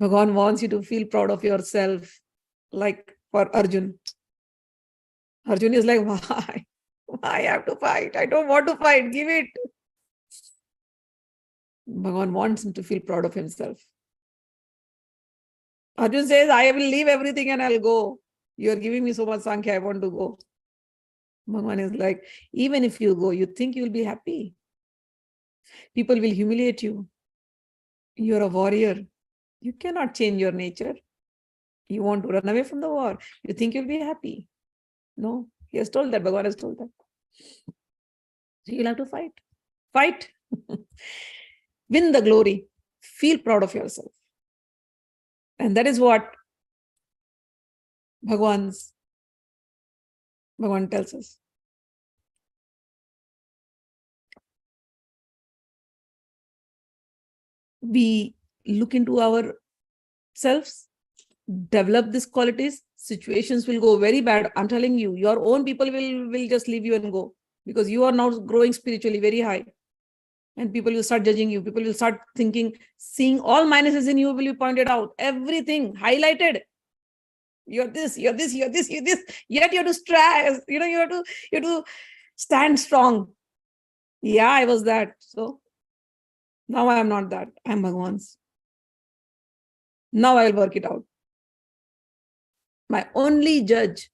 Bhagavan wants you to feel proud of yourself. Like for Arjuna. Arjuna is like, why? Why I have to fight? I don't want to fight. Give it. Bhagavan wants him to feel proud of himself. Arjuna says, I will leave everything and I'll go. You are giving me so much Sankhya, I want to go. Bhagavan is like, even if you go, you think you will be happy. People will humiliate you. You are a warrior. You cannot change your nature. You want to run away from the war. You think you'll be happy. No, he has told that. Bhagavan has told that. So you'll have to fight. Fight. Win the glory. Feel proud of yourself. And that is what Bhagavan tells us. We look into ourselves, develop these qualities, situations will go very bad. I'm telling you, your own people will just leave you and go, because you are now growing spiritually very high. And people will start judging you. People will start seeing all minuses in you will be pointed out. Everything highlighted. You're this, you're this, you're this, you're this. Yet you have to stress, you have to stand strong. Yeah, I was that. So now I am not that. I am Bhagwan's. Now I will work it out. My only judge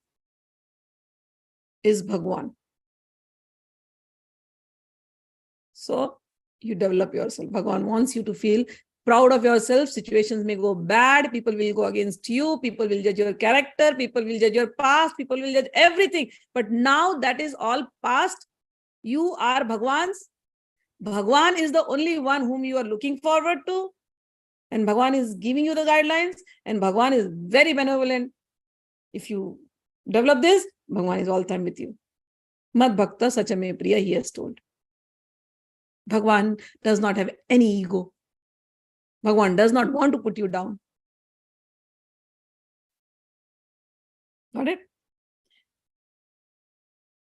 is Bhagwan. So you develop yourself. Bhagwan wants you to feel proud of yourself. Situations may go bad. People will go against you. People will judge your character. People will judge your past. People will judge everything. But now that is all past. You are Bhagwan's. Bhagwan is the only one whom you are looking forward to. And Bhagwan is giving you the guidelines. And Bhagwan is very benevolent. If you develop this, Bhagwan is all time with you. Mad Bhakta Sachame Priya, he has told. Bhagwan does not have any ego. Bhagwan does not want to put you down. Got it?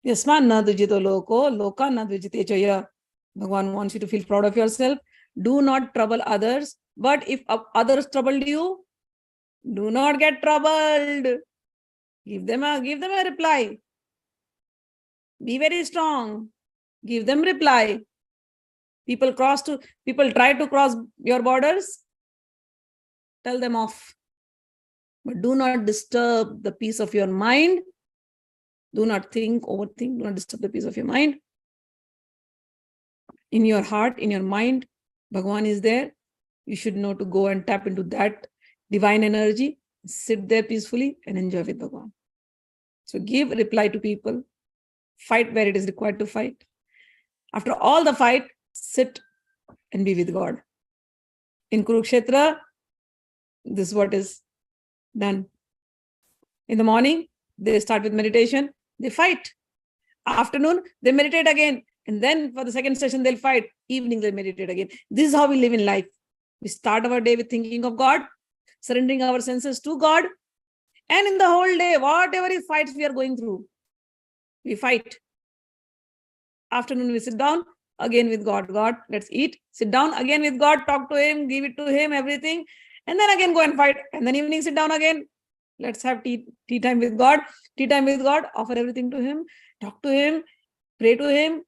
Yasman na dvijito loko, loka na dvijite chaya. Bhagwan wants you to feel proud of yourself. Do not trouble others. But if others troubled you, do not get troubled. Give them a reply. Be very strong. Give them reply. People try to cross your borders. Tell them off. But do not disturb the peace of your mind. Do not overthink. Do not disturb the peace of your mind. In your heart, in your mind, Bhagwan is there. You should know to go and tap into that divine energy. Sit there peacefully and enjoy with Bhagwan. So give reply to people. Fight where it is required to fight. After all the fight, sit and be with God. In Kurukshetra, this is what is done. In the morning, they start with meditation. They fight. Afternoon, they meditate again. And then for the second session, they'll fight. Evening, they'll meditate again. This is how we live in life. We start our day with thinking of God, surrendering our senses to God. And in the whole day, whatever is fights we are going through, we fight. Afternoon, we sit down again with God. God, let's eat. Sit down again with God. Talk to Him. Give it to Him, everything. And then again go and fight. And then evening, sit down again. Let's have tea time with God. Tea time with God. Offer everything to Him. Talk to Him. Pray to Him.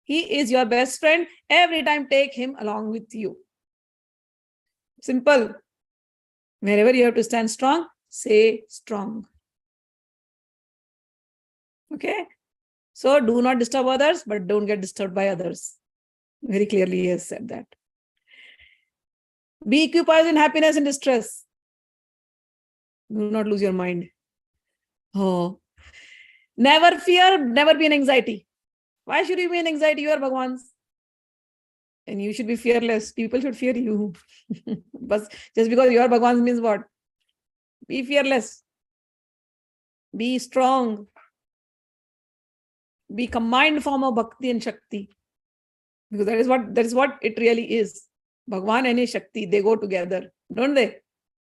He is your best friend. Every time take Him along with you. Simple. Wherever you have to stand strong, say strong. Okay? So do not disturb others, but don't get disturbed by others. Very clearly he has said that. Be occupied in happiness and distress. Do not lose your mind. Oh. Never fear, never be in anxiety. Why should you be in anxiety? You are Bhagwan's. And you should be fearless. People should fear you. But just because you are Bhagwan's means what? Be fearless. Be strong. Be combined form of Bhakti and Shakti. Because that is what it really is. Bhagwan and his Shakti, they go together, don't they?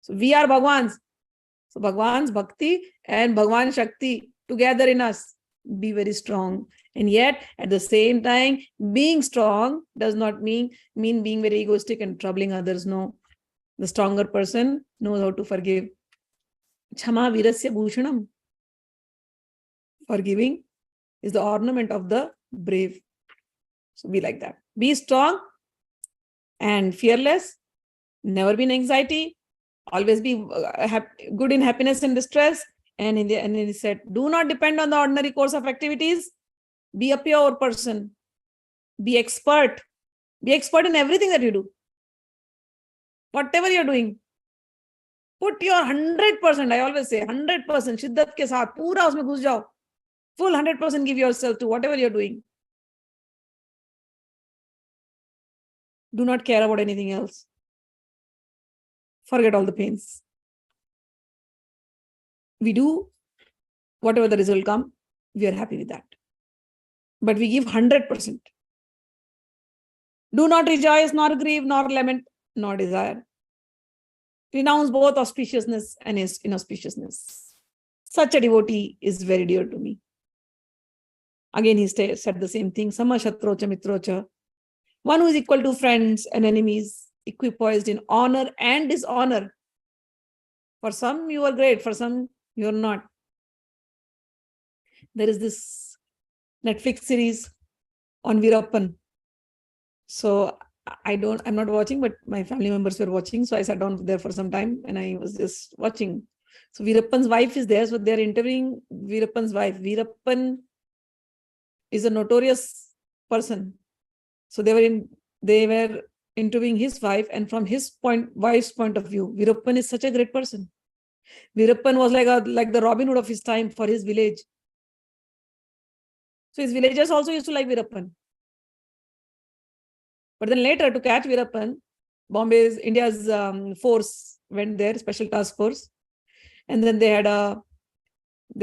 So we are Bhagwan's. So Bhagwan's Bhakti and Bhagwan's Shakti together in us. Be very strong. And yet, at the same time, being strong does not mean being very egoistic and troubling others. No. The stronger person knows how to forgive. Chama virasya bhushanam. Forgiving is the ornament of the brave. So be like that. Be strong and fearless. Never be in anxiety. Always be good in happiness and distress. And he said, do not depend on the ordinary course of activities. Be a pure person. Be expert. Be expert in everything that you do. Whatever you're doing. Put your 100%, I always say, 100%, shiddat ke saath, pura usme ghus jao. Full 100% give yourself to whatever you're doing. Do not care about anything else. Forget all the pains. We do whatever the result come, we are happy with that. But we give 100%. Do not rejoice, nor grieve, nor lament, nor desire. Renounce both auspiciousness and inauspiciousness. Such a devotee is very dear to me. Again, he said the same thing. Sama shatrocha mitrocha. One who is equal to friends and enemies, equipoised in honor and dishonor. For some, you are great. For some, you are not. There is this Netflix series on Veerappan. So I'm not watching, but my family members were watching. So I sat down there for some time and I was just watching. So Veerappan's wife is there. So they're interviewing Veerappan's wife. Veerappan is a notorious person. So they were interviewing his wife, and from his wife's point of view, Veerappan is such a great person. Veerappan was like the Robin Hood of his time for his village. So his villagers also used to like Veerappan. But then later, to catch Veerappan, India's force went there, special task force, and then they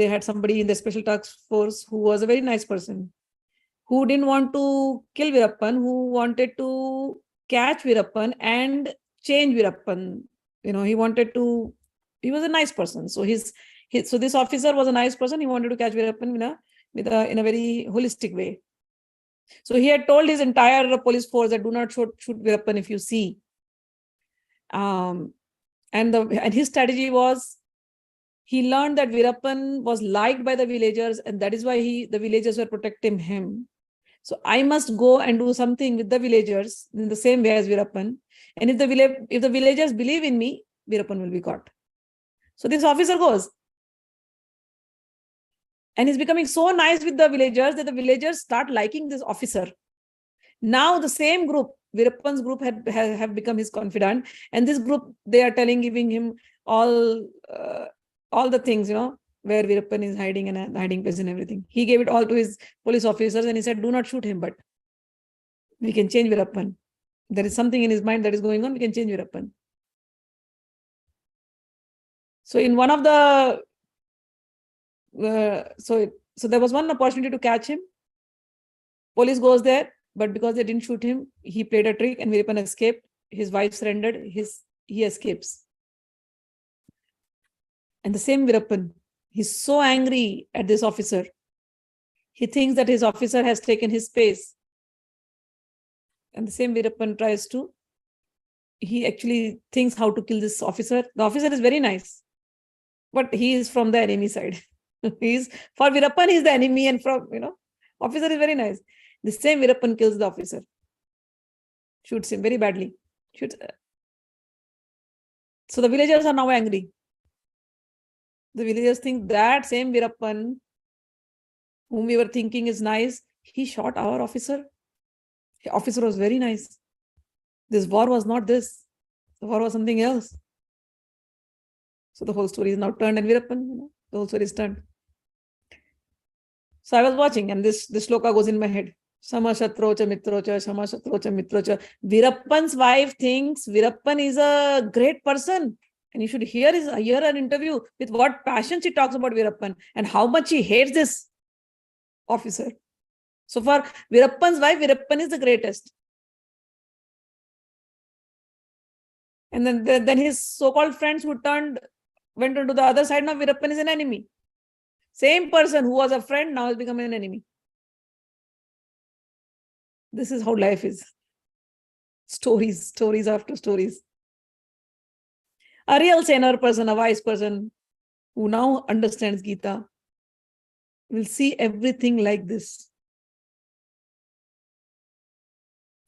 had somebody in the special task force who was a very nice person, who didn't want to kill Veerappan, who wanted to catch Veerappan and change Veerappan. He was a nice person. So so this officer was a nice person. He wanted to catch Veerappan in a very holistic way. So he had told his entire police force that do not shoot Veerappan if you see. And his strategy was, he learned that Veerappan was liked by the villagers, and that is why the villagers were protecting him. So I must go and do something with the villagers in the same way as Veerappan. And if the villagers believe in me, Veerappan will be caught. So this officer goes. And he's becoming so nice with the villagers that the villagers start liking this officer. Now the same group, Veerappan's group, have become his confidant. And this group, they are giving him all the things, where Veerappan is hiding and hiding place and everything. He gave it all to his police officers and he said, do not shoot him, but we can change Veerappan. There is something in his mind that is going on, we can change Veerappan. So in one of the so there was one opportunity to catch him. Police goes there, but because they didn't shoot him, he played a trick and Veerappan escaped. His wife surrendered. He escapes. And the same Veerappan, he's so angry at this officer. He thinks that his officer has taken his space. And the same Veerappan he actually thinks how to kill this officer. The officer is very nice, but he is from the enemy side. For Veerappan, he's the enemy, and officer is very nice. The same Veerappan kills the officer. Shoots him very badly. So the villagers are now angry. The villagers think that same Veerappan, whom we were thinking is nice, he shot our officer. The officer was very nice. This war was not this. The war was something else. So the whole story is now turned, and Veerappan, the whole story is turned. So I was watching, and this shloka goes in my head. Samashatrocha mitrocha, samashatrocha mitrocha. Veerappan's wife thinks Veerappan is a great person. And you should hear an interview with what passion she talks about Veerappan and how much she hates this officer. So for Veerappan's wife, Veerappan is the greatest. And then his so-called friends who went onto the other side, now Veerappan is an enemy. Same person who was a friend now has become an enemy. This is how life is. Stories after stories. A real saner person, a wise person who now understands Gita will see everything like this.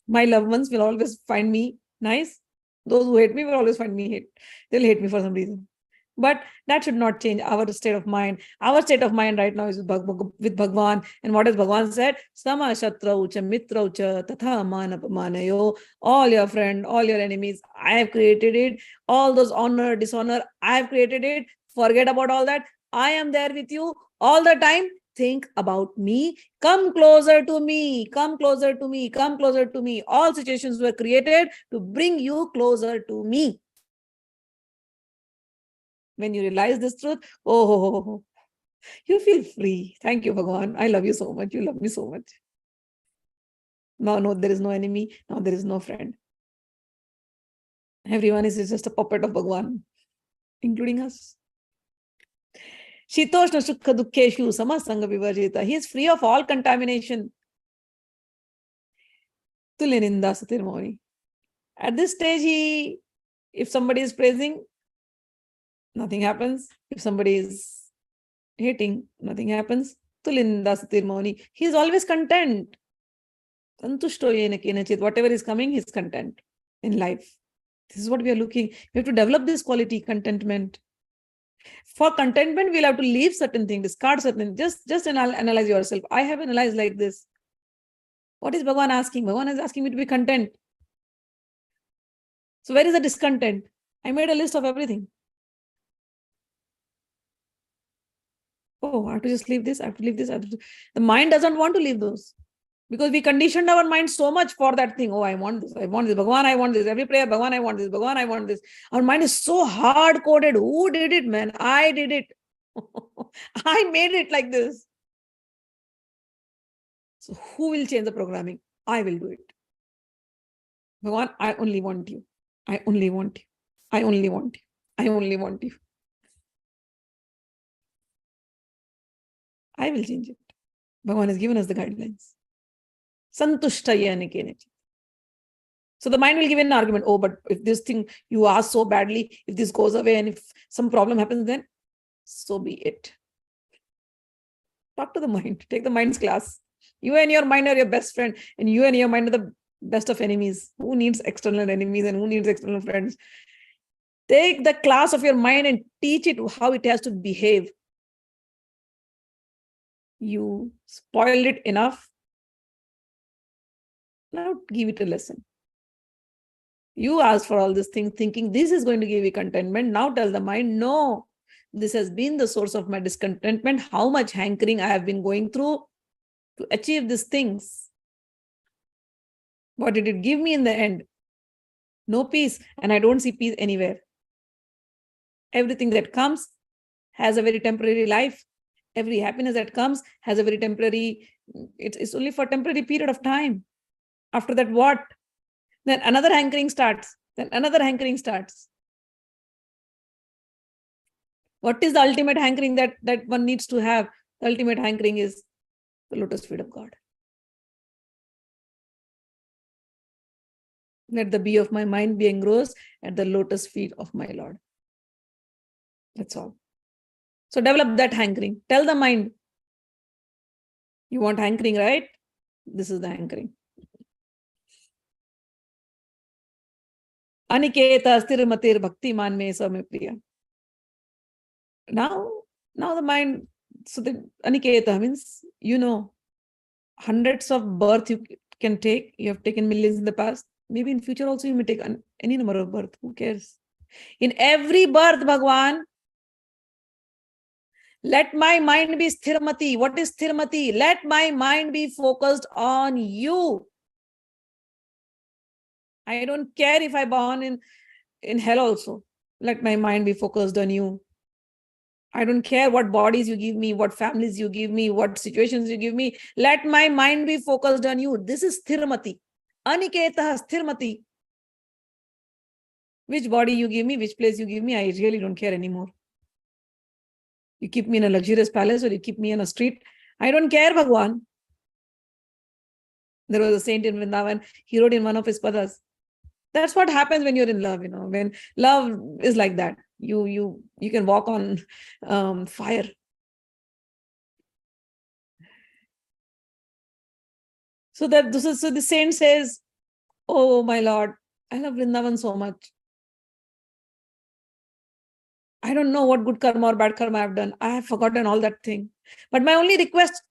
My loved ones will always find me nice. Those who hate me will always find me hate. They'll hate me for some reason. But that should not change our state of mind. Our state of mind right now is with Bhagwan. And what has Bhagwan said? Sama shatraucha mitraucha tatha manapamanayo. All your friend, all your enemies, I have created it. All those honor, dishonor, I have created it. Forget about all that. I am there with you all the time. Think about me. Come closer to me. Come closer to me. Come closer to me. All situations were created to bring you closer to me. When you realize this truth, you feel free. Thank you, Bhagwan. I love you so much. You love me so much. No, there is no enemy. Now there is no friend. Everyone is just a puppet of Bhagwan, including us. Shitoshna Sukha Dukkeshu Samasanga Vivarjita. He is free of all contamination. Tulinindasatirimoni. At this stage, if somebody is praising, nothing happens. If somebody is hating, nothing happens. Tulinindasatirimoni. He is always content. Santushto yena kenachit. Whatever is coming, he is content in life. This is what we are looking. We have to develop this quality, contentment. For contentment, we'll have to leave certain things, discard certain things. Just analyze yourself. I have analyzed like this. What is Bhagavan asking? Bhagavan is asking me to be content. So where is the discontent? I made a list of everything. Oh, I have to just leave this. I have to leave this. The mind doesn't want to leave those. Because we conditioned our mind so much for that thing. Oh, I want this. I want this. Bhagavan, I want this. Every prayer, Bhagavan, I want this. Bhagavan, I want this. Our mind is so hard-coded. Who did it, man? I did it. I made it like this. So who will change the programming? I will do it. Bhagavan, I only want you. I only want you. I only want you. I only want you. I will change it. Bhagavan has given us the guidelines. Santushtaya. So the mind will give an argument. Oh, but if this thing you ask so badly, if this goes away and if some problem happens, then so be it. Talk to the mind. Take the mind's class. You and your mind are your best friend, and you and your mind are the best of enemies. Who needs external enemies and who needs external friends? Take the class of your mind and teach it how it has to behave. You spoiled it enough. Now give it a lesson. You asked for all these things thinking this is going to give you contentment. Now tell the mind, no, this has been the source of my discontentment. How much hankering I have been going through to achieve these things. What did it give me in the end? No peace, and I don't see peace anywhere. Everything that comes has a very temporary life. Every happiness that comes has a very temporary, it's only for a temporary period of time. After that, what? Then another hankering starts. Then another hankering starts. What is the ultimate hankering that one needs to have? The ultimate hankering is the lotus feet of God. Let the bee of my mind be engrossed at the lotus feet of my Lord. That's all. So develop that hankering. Tell the mind, you want hankering, right? This is the hankering. Aniketa sthirmatir bhaktiman me same priya. Now the mind, so the Aniketa means, hundreds of births you can take. You have taken millions in the past. Maybe in future also you may take any number of births. Who cares? In every birth, Bhagwan, let my mind be sthirmati. What is sthirmati? Let my mind be focused on you. I don't care if I born in hell also. Let my mind be focused on you. I don't care what bodies you give me, what families you give me, what situations you give me. Let my mind be focused on you. This is sthirmati. Aniketah sthirmati. Which body you give me, which place you give me, I really don't care anymore. You keep me in a luxurious palace or you keep me in a street, I don't care, Bhagwan. There was a saint in Vrindavan, he wrote in one of his padas. That's what happens when you're in love, when love is like that. You can walk on fire. So the saint says, oh my Lord, I love Vrindavan so much. I don't know what good karma or bad karma I've done. I have forgotten all that thing. But my only request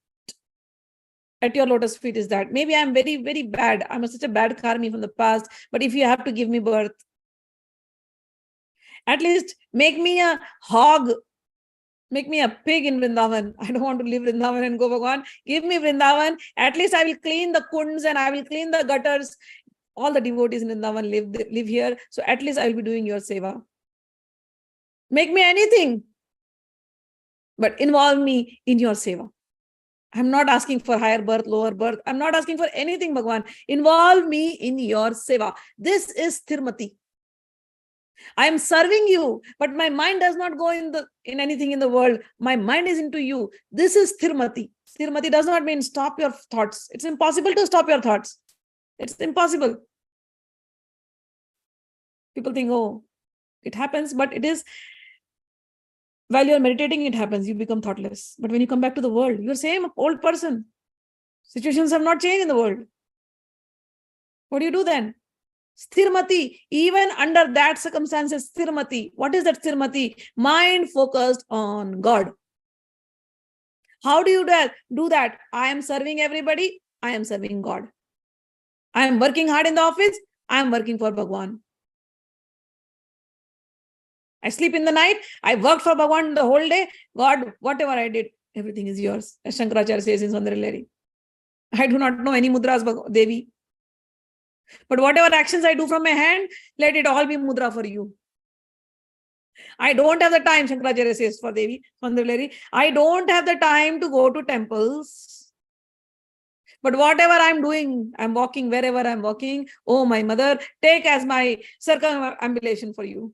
at your lotus feet is that maybe I'm very, very bad. I'm such a bad karmi from the past. But if you have to give me birth, at least make me a hog. Make me a pig in Vrindavan. I don't want to live Vrindavan and go Bhagwan. Give me Vrindavan. At least I will clean the kunds and I will clean the gutters. All the devotees in Vrindavan live here. So at least I will be doing your seva. Make me anything, but involve me in your seva. I'm not asking for higher birth, lower birth. I'm not asking for anything, Bhagwan. Involve me in your seva. This is sthirmati. I am serving you, but my mind does not go in anything in the world. My mind is into you. This is sthirmati. Sthirmati does not mean stop your thoughts. It's impossible to stop your thoughts. It's impossible. People think, oh, it happens, but it is, while you're meditating, it happens. You become thoughtless. But when you come back to the world, you're the same old person. Situations have not changed in the world. What do you do then? Sthirmati, even under that circumstances, sthirmati. What is that sthirmati? Mind focused on God. How do you do that? I am serving everybody. I am serving God. I am working hard in the office. I am working for Bhagwan. I sleep in the night. I worked for Bhagwan the whole day. God, whatever I did, everything is yours. As Shankaracharya says in Saundrya Lahiri. I do not know any mudras, Devi. But whatever actions I do from my hand, let it all be mudra for you. I don't have the time, Shankaracharya says for Devi, Saundrya Lahiri. I don't have the time to go to temples. But whatever I'm doing, I'm walking wherever I'm walking. Oh, my mother, take as my circumambulation for you.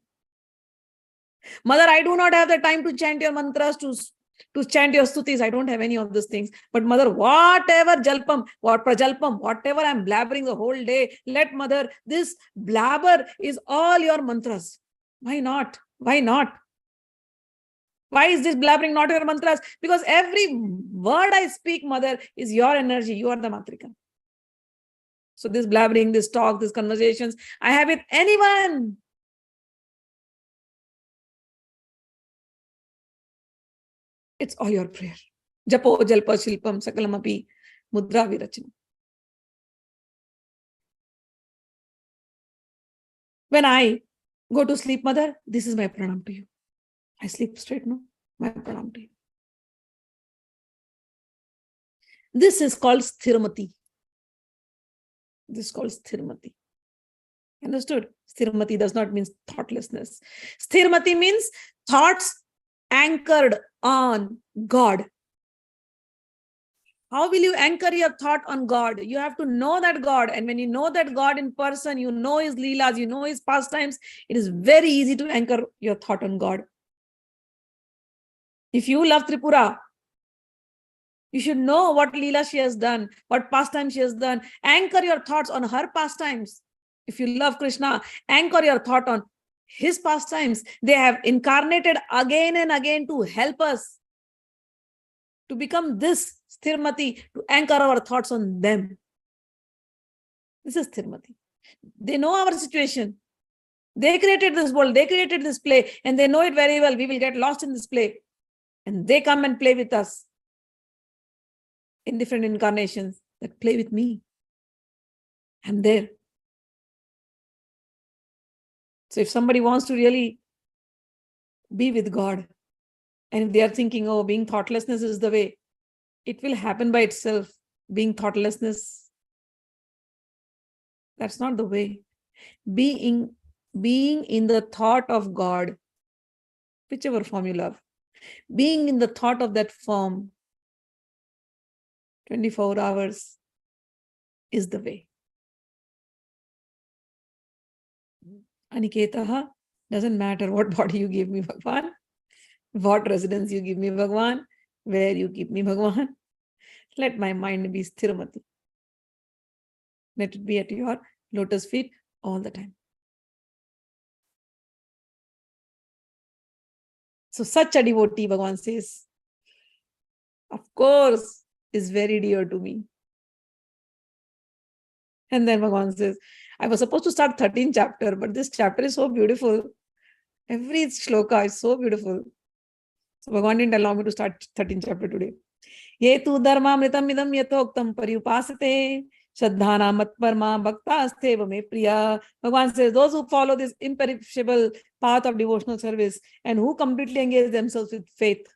Mother, I do not have the time to chant your mantras, to chant your stutis. I don't have any of those things. But mother, whatever jalpam, prajalpam, whatever I'm blabbering the whole day, let mother, this blabber is all your mantras. Why not? Why not? Why is this blabbering not your mantras? Because every word I speak, mother, is your energy. You are the mantrika. So this blabbering, this talk, these conversations, I have with anyone. It's all your prayer. Japo jalpa shilpam sakalamapi mudra virachana. When I go to sleep, mother, this is my pranam to you. I sleep straight, no? My pranam to you. This is called sthirmati. This is called sthirmati. Understood? Sthirmati does not mean thoughtlessness. Sthirmati means thoughts anchored on God. How will you anchor your thought on God? You have to know that God. And when you know that God in person, you know his leelas, you know his pastimes, it is very easy to anchor your thought on God. If you love Tripura, you should know what leela she has done, what pastime she has done. Anchor your thoughts on her pastimes. If you love Krishna, anchor your thought on his pastimes. They have incarnated again and again to help us to become this sthirmati, to anchor our thoughts on them. This is sthirmati. They know our situation. They created this world, they created this play, and they know it very well. We will get lost in this play. And they come and play with us in different incarnations that play with me. I'm there. So if somebody wants to really be with God, and if they are thinking, oh, being thoughtlessness is the way, it will happen by itself. Being thoughtlessness, that's not the way. Being in the thought of God, whichever form you love, being in the thought of that form 24 hours is the way. Aniketaha, doesn't matter what body you give me, Bhagwan, what residence you give me, Bhagwan, where you keep me, Bhagwan. Let my mind be sthirmati. Let it be at your lotus feet all the time. So such a devotee, Bhagwan says, of course, is very dear to me. And then Bhagwan says, I was supposed to start 13th chapter, but this chapter is so beautiful. Every shloka is so beautiful. So Bhagwan didn't allow me to start 13th chapter today. Ye tu dharmamritam idam yatoktam paryupasate shraddhana matparma bhaktaste vame priya. Bhagwan says, those who follow this imperishable path of devotional service and who completely engage themselves with faith,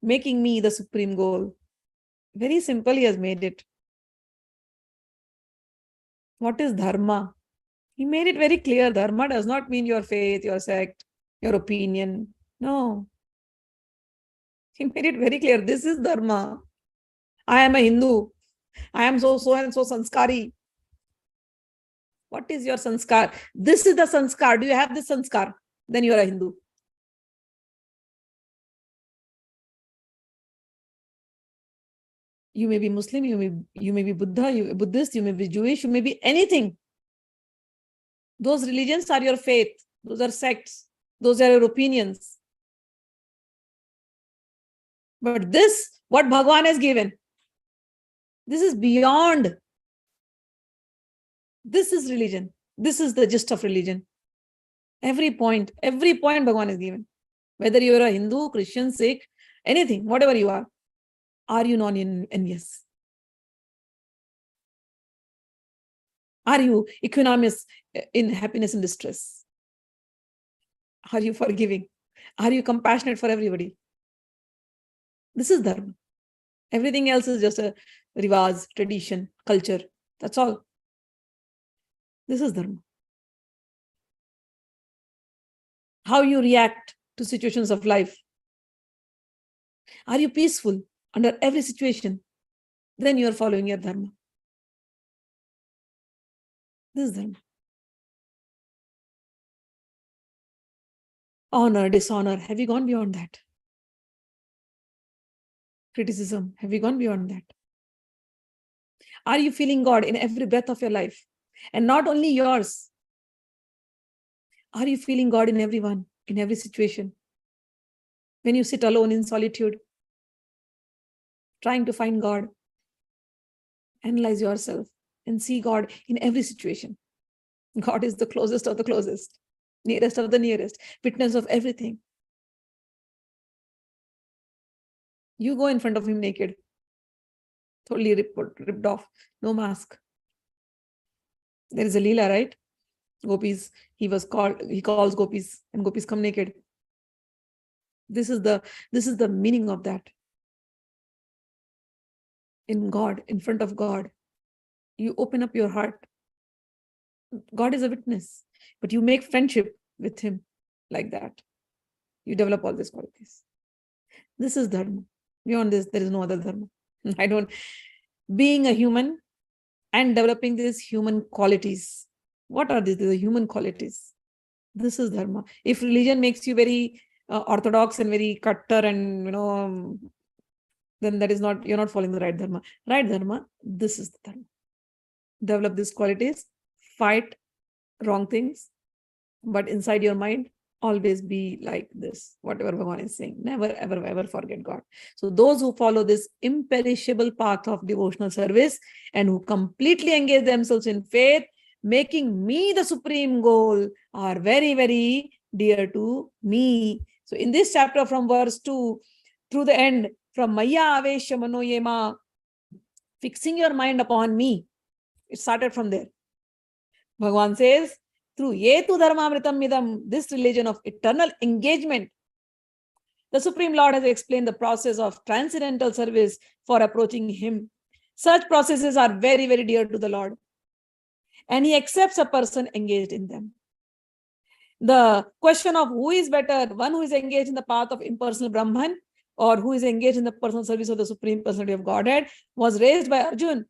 making me the supreme goal. Very simple, he has made it. What is dharma? He made it very clear. Dharma does not mean your faith, your sect, your opinion. No. He made it very clear. This is dharma. I am a Hindu. I am so and so sanskari. What is your sanskar? This is the sanskar. Do you have this sanskar? Then you are a Hindu. You may be Muslim, you may be Buddhist, you may be Jewish, you may be anything. Those religions are your faith. Those are sects. Those are your opinions. But this, what Bhagavan has given, this is beyond. This is religion. This is the gist of religion. Every point Bhagavan is given. Whether you are a Hindu, Christian, Sikh, anything, whatever you are you non-envious? Are you equanimous in happiness and distress? Are you forgiving? Are you compassionate for everybody? This is dharma. Everything else is just a rivaz, tradition, culture. That's all. This is dharma. How you react to situations of life. Are you peaceful under every situation? Then you are following your dharma. This is dharma. Honor, dishonor, have you gone beyond that? Criticism, have you gone beyond that? Are you feeling God in every breath of your life? And not only yours. Are you feeling God in everyone, in every situation? When you sit alone in solitude, trying to find God, analyze yourself and see God in every situation. God is the closest of the closest, nearest of the nearest, witness of everything. You go in front of him naked, totally ripped off, no mask. There is a Leela, right? Gopis, he calls gopis, and gopis come naked. This is the meaning of that. In God, in front of God, you open up your heart. God is a witness, but you make friendship with him like that. You develop all these qualities. This is dharma. Beyond this, there is no other dharma. Being a human and developing these human qualities. What are these? These are human qualities. This is dharma. If religion makes you very orthodox and very cutter and, then that is not, you're not following the right dharma. Right dharma, this is the dharma. Develop these qualities, fight wrong things, but inside your mind, always be like this, whatever Bhagavan is saying. Never, ever, ever forget God. So those who follow this imperishable path of devotional service and who completely engage themselves in faith, making me the supreme goal, are very, very dear to me. So in this chapter, from verse 2 through the end, from Maya Aveshya Mano Yema, fixing your mind upon me, it started from there. Bhagavan says, through Yetu Dharmamritam Midam, this religion of eternal engagement, the Supreme Lord has explained the process of transcendental service for approaching him. Such processes are very, very dear to the Lord, and he accepts a person engaged in them. The question of who is better, one who is engaged in the path of impersonal Brahman or who is engaged in the personal service of the Supreme Personality of Godhead, was raised by Arjuna,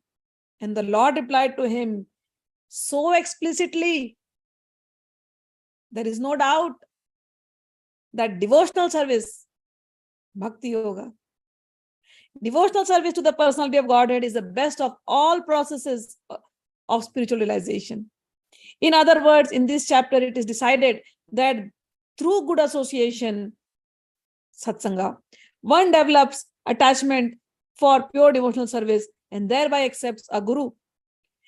and the Lord replied to him so explicitly, there is no doubt that devotional service, Bhakti Yoga, devotional service to the personality of Godhead is the best of all processes of spiritual realization. In other words, in this chapter, it is decided that through good association, satsanga, one develops attachment for pure devotional service and thereby accepts a guru.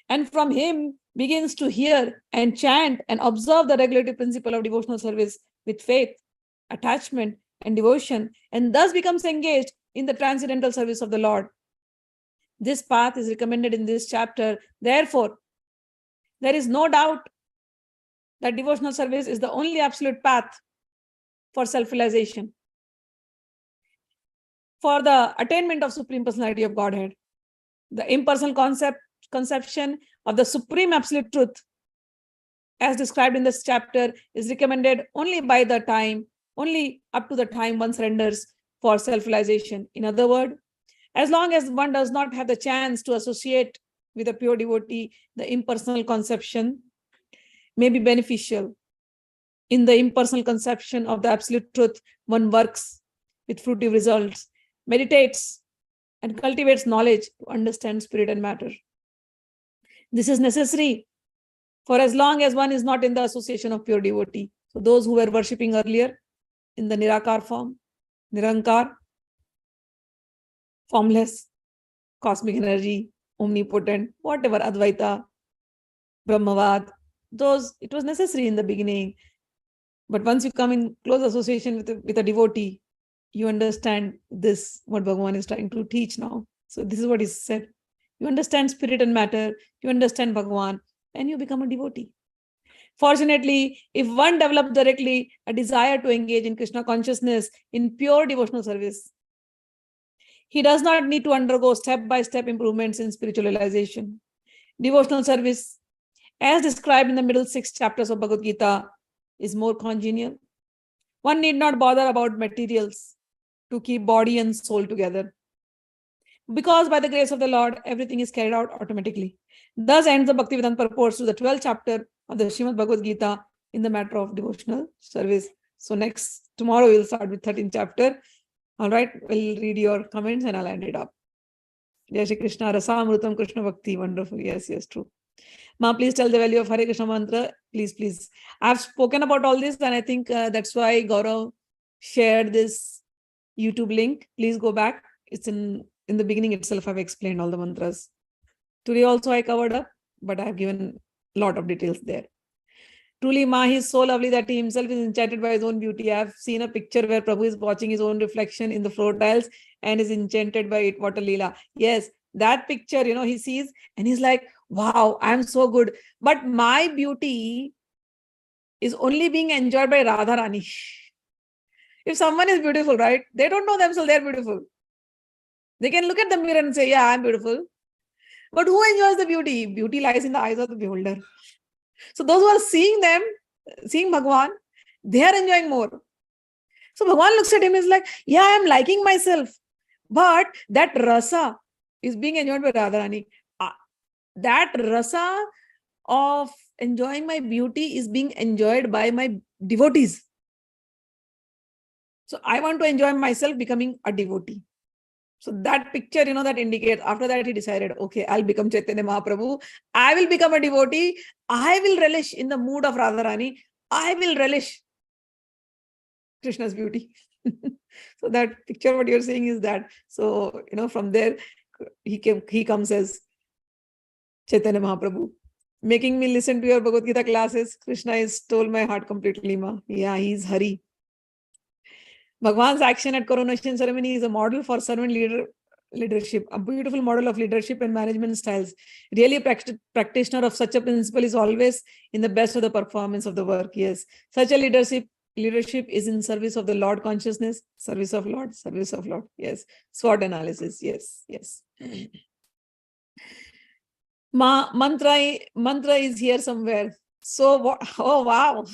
And from him begins to hear and chant and observe the regulative principle of devotional service with faith, attachment, and devotion, and thus becomes engaged in the transcendental service of the Lord. This path is recommended in this chapter. Therefore, there is no doubt that devotional service is the only absolute path for self-realization, for the attainment of Supreme Personality of Godhead. The impersonal conception of the Supreme Absolute Truth, as described in this chapter, is recommended only up to the time one surrenders for self-realization. In other words, as long as one does not have the chance to associate with a pure devotee, the impersonal conception may be beneficial. In the impersonal conception of the Absolute Truth, one works with fruitive results, meditates and cultivates knowledge to understand spirit and matter. This is necessary for as long as one is not in the association of pure devotee. So those who were worshipping earlier in the Nirakar form, Nirankar, formless, cosmic energy, omnipotent, whatever, Advaita, Brahmavad, those, it was necessary in the beginning. But once you come in close association with a devotee, you understand this, what Bhagavan is trying to teach now. So this is what is said. You understand spirit and matter, you understand Bhagavan, and you become a devotee. Fortunately, if one develops directly a desire to engage in Krishna consciousness in pure devotional service, he does not need to undergo step-by-step improvements in spiritual realization. Devotional service, as described in the middle 6 chapters of Bhagavad Gita, is more congenial. One need not bother about materials to keep body and soul together, because by the grace of the Lord, everything is carried out automatically. Thus ends the Bhaktivedanta purports to the 12th chapter of the Srimad Bhagavad Gita in the matter of devotional service. So tomorrow we'll start with 13th chapter. All right, we'll read your comments and I'll end it up. Jai Shri Krishna, Rasamrutam Krishna Bhakti. Wonderful. Yes, true. Ma, please tell the value of Hare Krishna mantra. Please. I've spoken about all this, and I think that's why Gaurav shared this YouTube link. Please go back. It's in the beginning itself. I've explained all the mantras. Today also I covered up, but I have given a lot of details there. Truly, Ma, he is so lovely that he himself is enchanted by his own beauty. I have seen a picture where Prabhu is watching his own reflection in the floor tiles and is enchanted by it. What a Leela. Yes, that picture, he sees and he's like, wow, I'm so good. But my beauty is only being enjoyed by Radharani. If someone is beautiful, right? They don't know themselves, they're beautiful. They can look at the mirror and say, yeah, I'm beautiful. But who enjoys the beauty? Beauty lies in the eyes of the beholder. So those who are seeing Bhagavan, they are enjoying more. So Bhagavan looks at him and is like, yeah, I'm liking myself. But that rasa is being enjoyed by Radharani. That rasa of enjoying my beauty is being enjoyed by my devotees. So I want to enjoy myself becoming a devotee. So that picture, that indicates, after that he decided, okay, I'll become Chaitanya Mahaprabhu. I will become a devotee. I will relish in the mood of Radharani. I will relish Krishna's beauty. So that picture, what you're saying is that. So, from there, he comes as Chaitanya Mahaprabhu. Making me listen to your Bhagavad Gita classes. Krishna has stole my heart completely, Ma. Yeah, he's Hari. Bhagwan's action at coronation ceremony is a model for servant leadership, a beautiful model of leadership and management styles. Really, a practitioner of such a principle is always in the best of the performance of the work. Yes, such a leadership is in service of the Lord consciousness, service of Lord. Yes, SWOT analysis. Yes. Mantra is here somewhere. So what? Oh wow,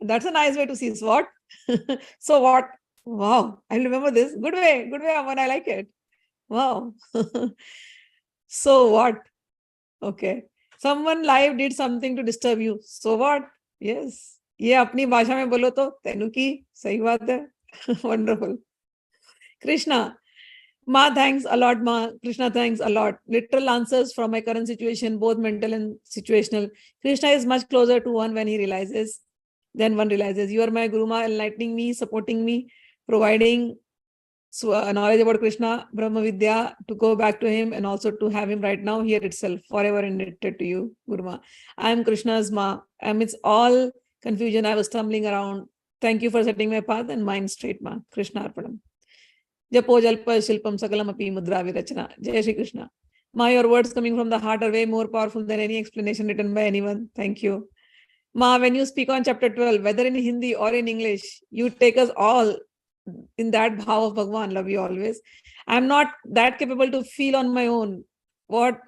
that's a nice way to see SWOT. So what? Wow, I remember this. Good way, Aman. I like it. Wow. So what? Okay. Someone live did something to disturb you. So what? Yes. ये अपनी भाषा में बोलो तो तेनु की सही बात है. Wonderful. Krishna. Ma, thanks a lot, Ma. Krishna, thanks a lot. Literal answers from my current situation, both mental and situational. Krishna is much closer to one when he realizes. Then one realizes, you are my Guru Ma, enlightening me, supporting me, providing knowledge about Krishna, Brahma Vidya, to go back to him and also to have him right now here itself, forever indebted to you, Guru Ma. I am Krishna's Ma. Amidst all confusion, I was stumbling around. Thank you for setting my path and mind straight, Ma. Krishna Arpanam. Japo Jalpa Shilpam Sakalam Api Mudra Virachana. Jai Shri Krishna. Ma, your words coming from the heart are way more powerful than any explanation written by anyone. Thank you. Ma, when you speak on chapter 12, whether in Hindi or in English, you take us all in that bhav of Bhagwan. Love you always. I'm not that capable to feel on my own what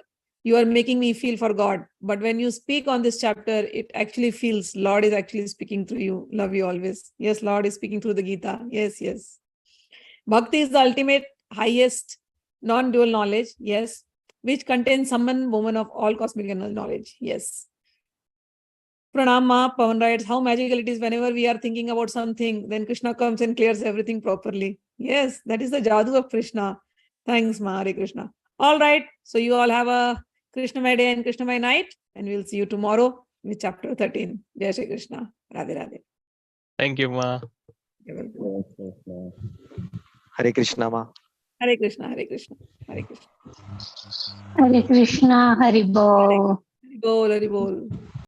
you are making me feel for God. But when you speak on this chapter, it actually feels Lord is actually speaking through you. Love you always. Yes, Lord is speaking through the Gita. Yes. Bhakti is the ultimate, highest, non-dual knowledge. Yes. Which contains Samman, woman of all cosmic knowledge. Yes. Pranam Ma, Pavan writes, how magical it is whenever we are thinking about something, then Krishna comes and clears everything properly. Yes, that is the jadoo of Krishna. Thanks, Ma. Hare Krishna. All right. So you all have a Krishnamay day and Krishnamay night. And we'll see you tomorrow with chapter 13. Jai Shri Krishna. Radhe Radhe. Thank you, Ma. You're welcome. Hare Krishna, Ma. Hare Krishna. Hare Krishna. Hare Krishna. Hare Krishna, Hari Bol. Hari Bol. Hari Bol.